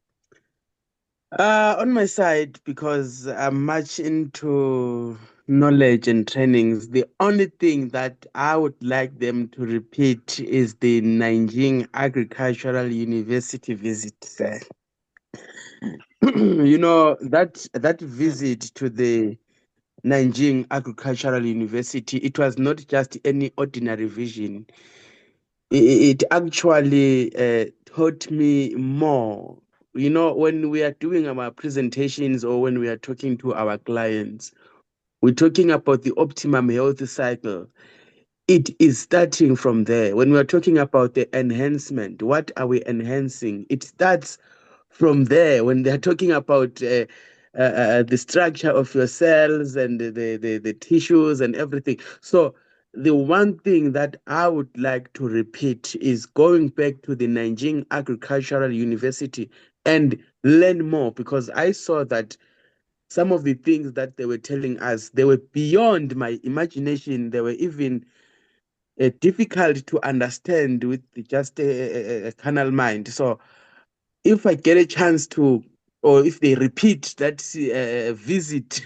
On my side, because I'm much into knowledge and trainings, the only thing that I would like them to repeat is the Nanjing Agricultural University visit, sir. You know, that visit to the Nanjing Agricultural University, it was not just any ordinary vision. It actually taught me more. You know, when we are doing our presentations or when we are talking to our clients, we're talking about the optimum health cycle. It is starting from there. When we're talking about the enhancement, what are we enhancing? It starts from there. When they're talking about the structure of your cells and the tissues and everything. So the one thing that I would like to repeat is going back to the Nanjing Agricultural University and learn more, because I saw that some of the things that they were telling us, they were beyond my imagination. They were even difficult to understand with just a carnal mind. So if I get a chance to, or if they repeat that visit,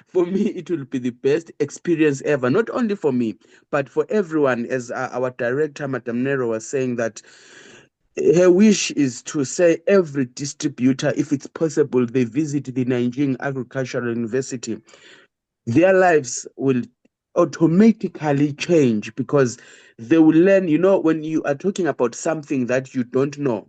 for me, it will be the best experience ever, not only for me, but for everyone. As our director, Madam Nero, was saying that her wish is to say every distributor, if it's possible, they visit the Nanjing Agricultural University. Their lives will automatically change because they will learn. You know, when you are talking about something that you don't know,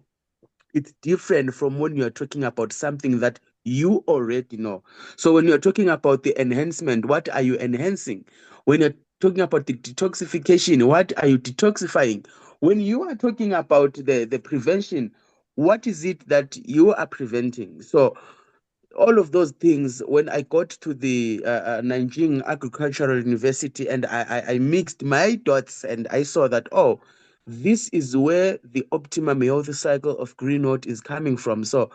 it's different from when you're talking about something that you already know. So when you're talking about the enhancement, what are you enhancing? When you're talking about the detoxification, what are you detoxifying? When you are talking about the prevention, what is it that you are preventing? So all of those things, when I got to the Nanjing Agricultural University and I mixed my dots and I saw that, oh, this is where the optimum health cycle of greenwood is coming from. So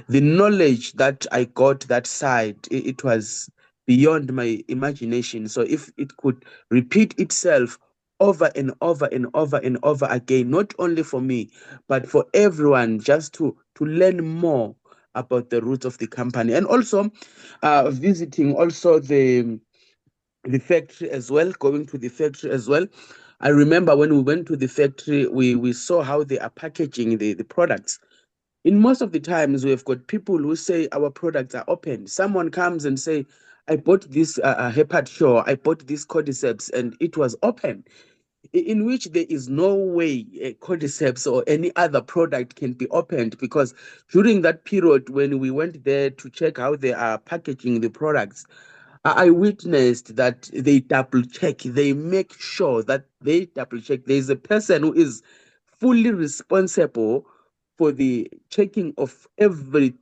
the knowledge that I got that side, it was beyond my imagination. So if it could repeat itself over and over and over and over again, not only for me, but for everyone, just to learn more about the roots of the company, and also visiting also the factory as well, going to the factory as well. I remember when we went to the factory, we saw how they are packaging the products. In most of the times, we've got people who say our products are open. Someone comes and say, I bought this Hepat Show, I bought this Cordyceps, and it was open, in which there is no way Cordyceps or any other product can be opened, because during that period when we went there to check how they are packaging the products, I witnessed that they double check, they make sure that they double check. There's a person who is fully responsible for the checking of every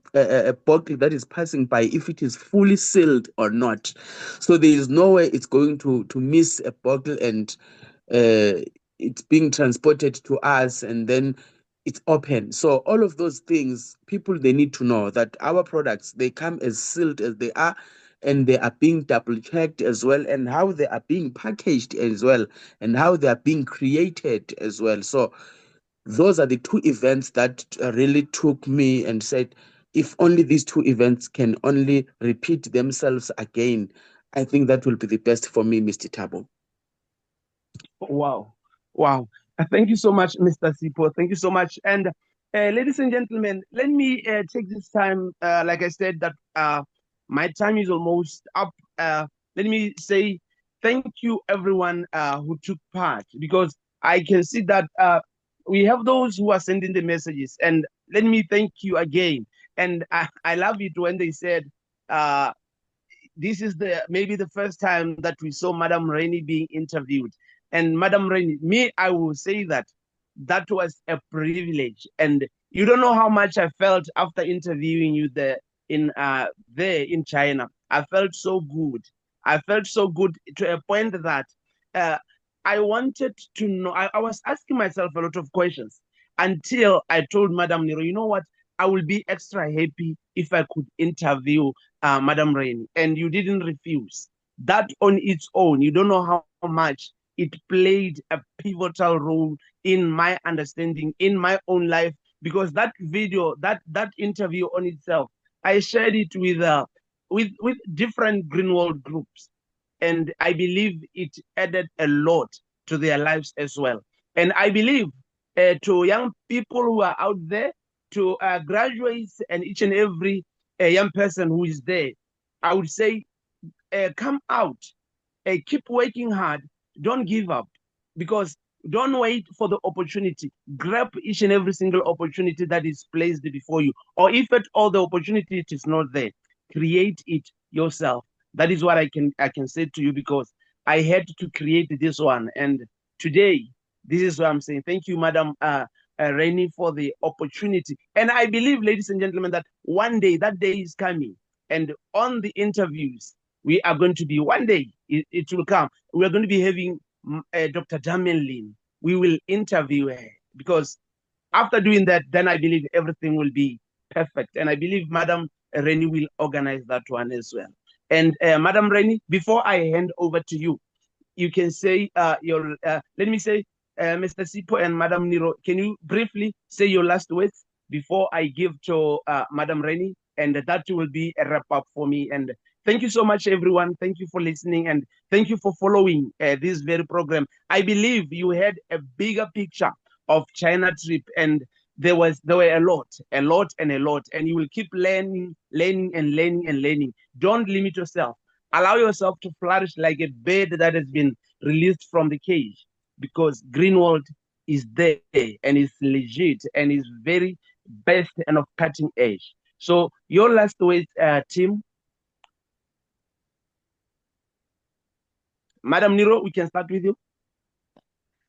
bottle that is passing by, if it is fully sealed or not. So there is no way it's going to miss a bottle and it's being transported to us and then it's open. So all of those things, people, they need to know that our products, they come as sealed as they are, and they are being double checked as well, and how they are being packaged as well, and how they are being created as well. So those are the two events that really took me and said, if only these two events can only repeat themselves again, I think that will be the best for me, Mr. Thabo. Wow. Wow. Thank you so much, Mr. Sipho. Thank you so much. And ladies and gentlemen, let me take this time, like I said, that my time is almost up. Let me say thank you, everyone who took part, because I can see that we have those who are sending the messages. And let me thank you again. And I love it when they said, this is maybe the first time that we saw Madam Rainie being interviewed. And Madam Rainie, me, I will say that was a privilege. And you don't know how much I felt after interviewing you there in China. I felt so good. I felt so good to a point that I wanted to know. I was asking myself a lot of questions until I told Madam Nero, you know what? I will be extra happy if I could interview Madam Rainie, and you didn't refuse. That on its own, you don't know how much it played a pivotal role in my understanding, in my own life, because that video, that interview on itself, I shared it with different Greenwald groups, and I believe it added a lot to their lives as well. And I believe to young people who are out there, to graduates and each and every young person who is there, I would say come out, keep working hard, don't give up, because don't wait for the opportunity. Grab each and every single opportunity that is placed before you, or if at all the opportunity is not there, create it yourself. That is what I can say to you, because I had to create this one, and today this is what I'm saying. Thank you, Madam Rainie, for the opportunity. And I believe, ladies and gentlemen, that one day that day is coming, and on the interviews we are going to be, one day it will come, we are going to be having Dr. Damian Lin. We will interview her, because after doing that, then I believe everything will be perfect. And I believe Madam Rainie will organize that one as well. And Madam Rainie, before I hand over to you, you can say let me say, Mr. Sipho and Madam Niro, can you briefly say your last words before I give to Madam Rainie? And that will be a wrap up for me. And thank you so much, everyone. Thank you for listening, and thank you for following this very program. I believe you had a bigger picture of China trip, and there were a lot, and you will keep learning, learning. Don't limit yourself. Allow yourself to flourish like a bird that has been released from the cage, because Greenwald is there and is legit and is very best and of cutting edge. So your last words, Tim. Madam Niro, we can start with you.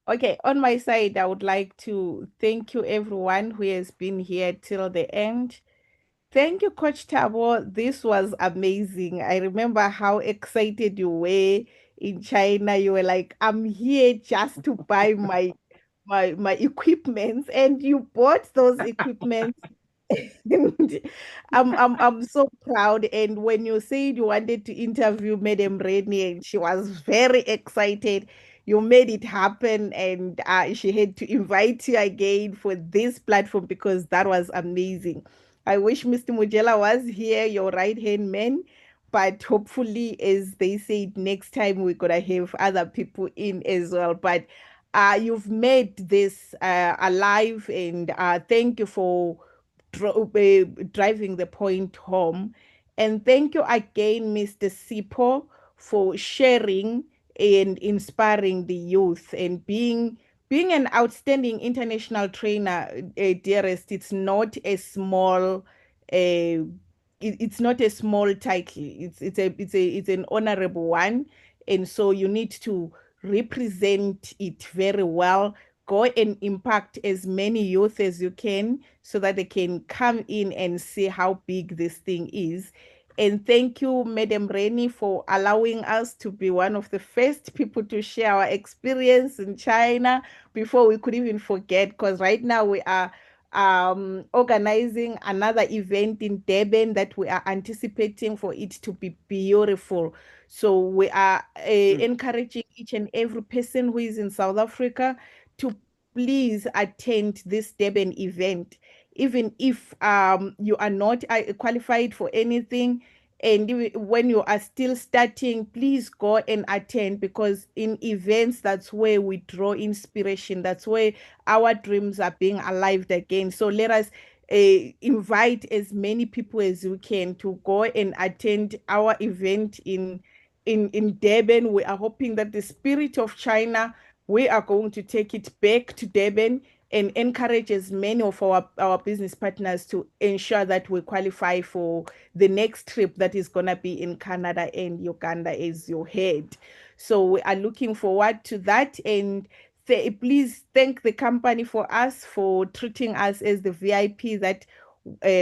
Okay, on my side, I would like to thank you everyone who has been here till the end. Thank you, Coach Thabo. This was amazing. I remember how excited you were in China. You were like, I'm here just to buy my equipment, and you bought those equipment. And I'm so proud. And when you said you wanted to interview Madam Rainie, and she was very excited, you made it happen, and she had to invite you again for this platform, because that was amazing. I wish Mr. Mujela was here, your right hand man, but hopefully, as they said, next time we're gonna have other people in as well. But you've made this alive, and thank you for driving the point home. And thank you again, Mr. Sipho, for sharing and inspiring the youth, and being an outstanding international trainer, dearest. It's not a small it's not a small title. It's an honorable one, and so you need to represent it very well. Go and impact as many youth as you can, so that they can come in and see how big this thing is. And thank you, Madam Rainie, for allowing us to be one of the first people to share our experience in China before we could even forget. Because right now we are organizing another event in Durban that we are anticipating for it to be beautiful. So we are encouraging each and every person who is in South Africa to please attend this Durban event, even if you are not qualified for anything. And when you are still starting, please go and attend, because in events, that's where we draw inspiration. That's where our dreams are being alive again. So let us invite as many people as we can to go and attend our event in Durban. We are hoping that the spirit of China, we are going to take it back to Durban and encourage as many of our business partners to ensure that we qualify for the next trip that is going to be in Canada and Uganda, as you heard. So we are looking forward to that. And please thank the company for us, for treating us as the VIP that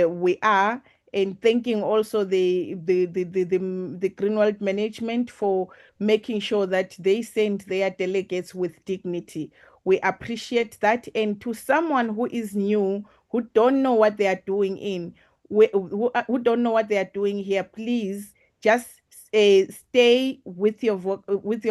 we are, and thanking also the Greenwald management for making sure that they send their delegates with dignity. We appreciate that. And to someone who is new, who don't know what they are doing who don't know what they are doing here, please just stay with your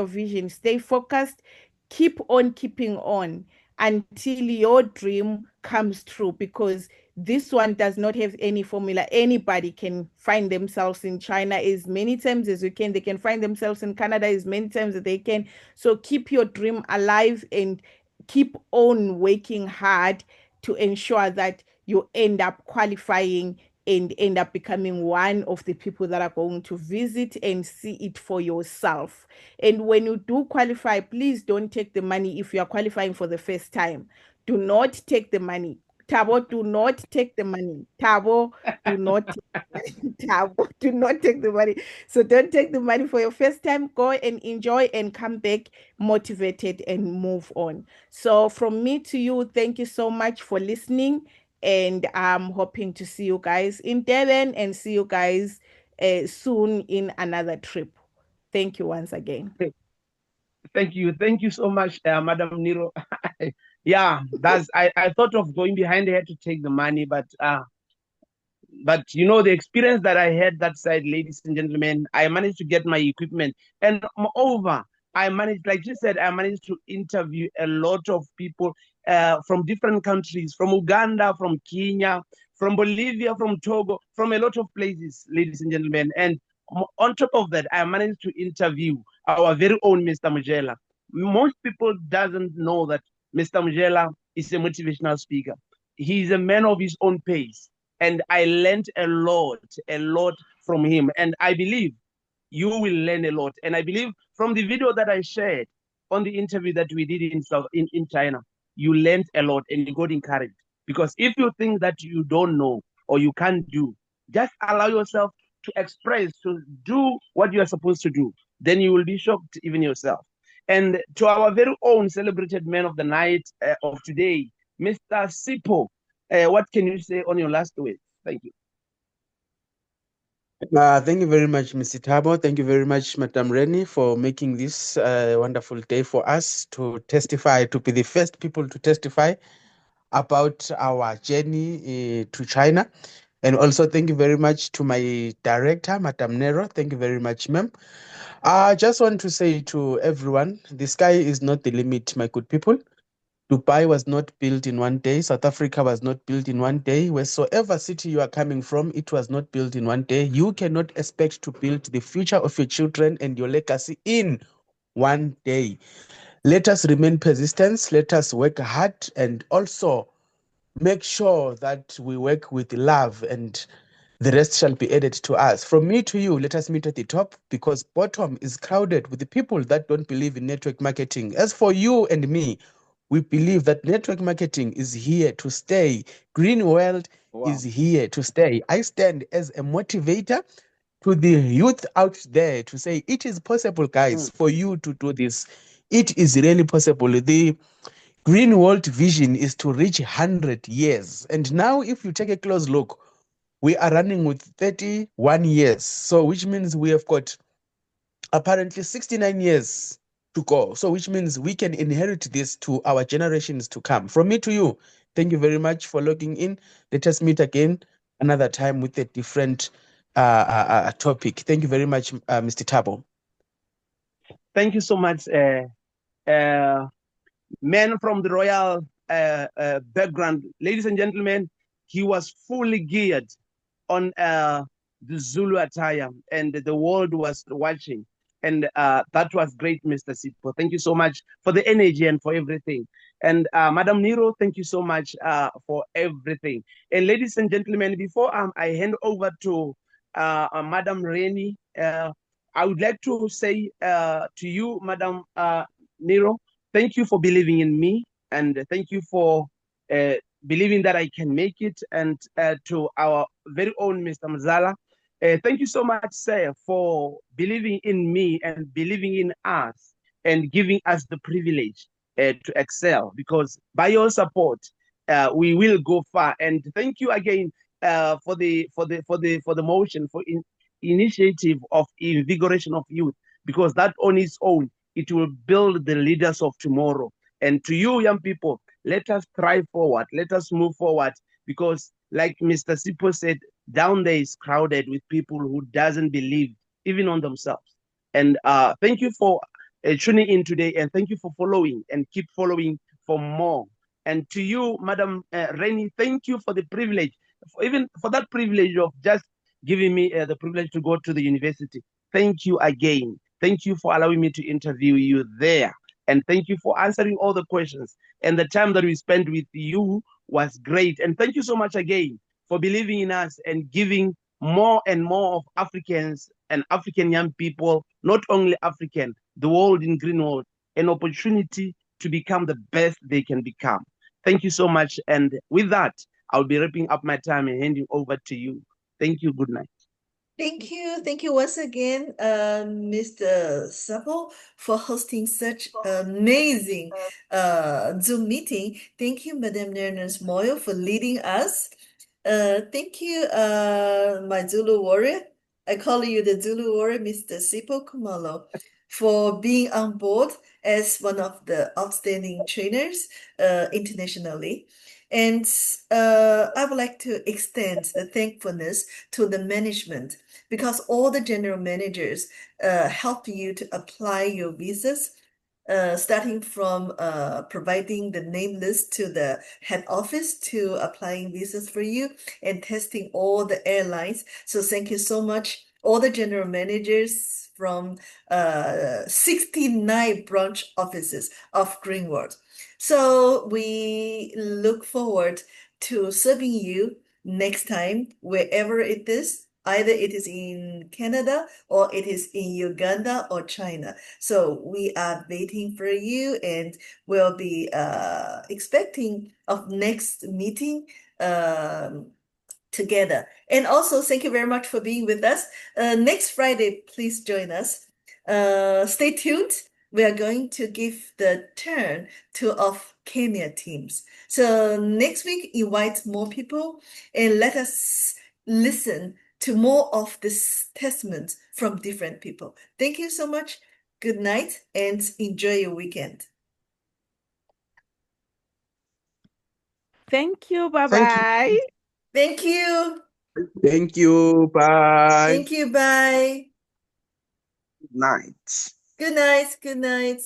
vision, stay focused, keep on keeping on until your dream comes true, because this one does not have any formula. Anybody can find themselves in China as many times as you can. They can find themselves in Canada as many times as they can. So keep your dream alive and keep on working hard to ensure that you end up qualifying and end up becoming one of the people that are going to visit and see it for yourself. And when you do qualify, please don't take the money if you are qualifying for the first time. Do not take the money. Thabo, do not take the money. Thabo, do not Thabo, do not take the money. So don't take the money for your first time. Go and enjoy and come back motivated and move on. So from me to you, thank you so much for listening. And I'm hoping to see you guys in Devon and see you guys soon in another trip. Thank you once again. Thank you so much, Madam Niro. Yeah, I thought of going behind her to take the money, but you know the experience that I had that side, ladies and gentlemen, I managed to get my equipment, and moreover, I managed, like you said, I managed to interview a lot of people from different countries, from Uganda, from Kenya, from Bolivia, from Togo, from a lot of places, ladies and gentlemen. And on top of that, I managed to interview our very own Mr. Mujela. Most people doesn't know that Mr. Mujela is a motivational speaker. He's a man of his own pace. And I learned a lot from him. And I believe you will learn a lot. And I believe from the video that I shared on the interview that we did in China, you learned a lot and you got encouraged. Because if you think that you don't know or you can't do, just allow yourself to express, to do what you are supposed to do. Then you will be shocked even yourself. And to our very own celebrated man of the night of today, Mr. Sipho, what can you say on your last words? Thank you. Thank you very much, Mr. Thabo. Thank you very much, Madam Rainie, for making this wonderful day for us to testify, to be the first people to testify about our journey to China. And also thank you very much to my director, Madam Nero. Thank you very much, ma'am. I just want to say to everyone, the sky is not the limit, my good people. Dubai was not built in one day. South Africa was not built in one day. Wheresoever city you are coming from, it was not built in one day. You cannot expect to build the future of your children and your legacy in one day. Let us remain persistent. Let us work hard and also make sure that we work with love, and the rest shall be added to us. From me to you, let us meet at the top, because bottom is crowded with the people that don't believe in network marketing. As for you and me, we believe that network marketing is here to stay. Green World is here to stay. I stand as a motivator to the youth out there to say it is possible, guys, for you to do this. It is really possible. The Green World vision is to reach 100 years. And now if you take a close look, we are running with 31 years. So which means we have got apparently 69 years to go. So which means we can inherit this to our generations to come. From me to you, thank you very much for logging in. Let us meet again another time with a different topic. Thank you very much, Mr. Thabo. Thank you so much, man from the royal background. Ladies and gentlemen, he was fully geared on the Zulu attire, and the world was watching. And that was great, Mr. Sipho. Thank you so much for the energy and for everything. And Madam Niro, thank you so much for everything. And ladies and gentlemen, before I hand over to Madam Rainie, I would like to say to you, Madam Niro, thank you for believing in me, and thank you for believing that I can make it. And to our very own Mr. Mzala, thank you so much, sir, for believing in me and believing in us and giving us the privilege to excel, because by your support, we will go far. And thank you again for the motion, for initiative of invigoration of youth, because that on its own, it will build the leaders of tomorrow. And to you, young people, let us strive forward. Let us move forward, because like Mr. Sipho said, down there is crowded with people who doesn't believe even on themselves. And thank you for tuning in today, and thank you for following, and keep following for more. And to you, Madam Rainie, thank you for the privilege, even for that privilege of just giving me the privilege to go to the university. Thank you again. Thank you for allowing me to interview you there. And thank you for answering all the questions. And the time that we spent with you was great. And thank you so much again for believing in us and giving more and more of Africans and African young people, not only African, the world in Greenwood, an opportunity to become the best they can become. Thank you so much. And with that, I'll be wrapping up my time and handing over to you. Thank you. Good night. Thank you. Thank you once again, Mr. Sipho, for hosting such amazing Zoom meeting. Thank you, Madam Nironence Moyo, for leading us. Thank you, my Zulu warrior. I call you the Zulu warrior, Mr. Sipho Kumalo, for being on board as one of the outstanding trainers internationally. And I would like to extend the thankfulness to the management because all the general managers help you to apply your visas, starting from providing the name list to the head office to applying visas for you and testing all the airlines. So thank you so much, all the general managers from 69 branch offices of Greenwood. So we look forward to serving you next time, wherever it is. Either it is in Canada or it is in Uganda or China. So we are waiting for you and we'll be expecting of next meeting together. And also, thank you very much for being with us. Next Friday, please join us. Stay tuned. We are going to give the turn to of Kenya teams. So next week, invite more people and let us listen to more of this testament from different people. Thank you so much. Good night and enjoy your weekend. Thank you. Bye-bye. Thank you. Thank you. Bye. Thank you. Bye. Good night. Good night. Good night.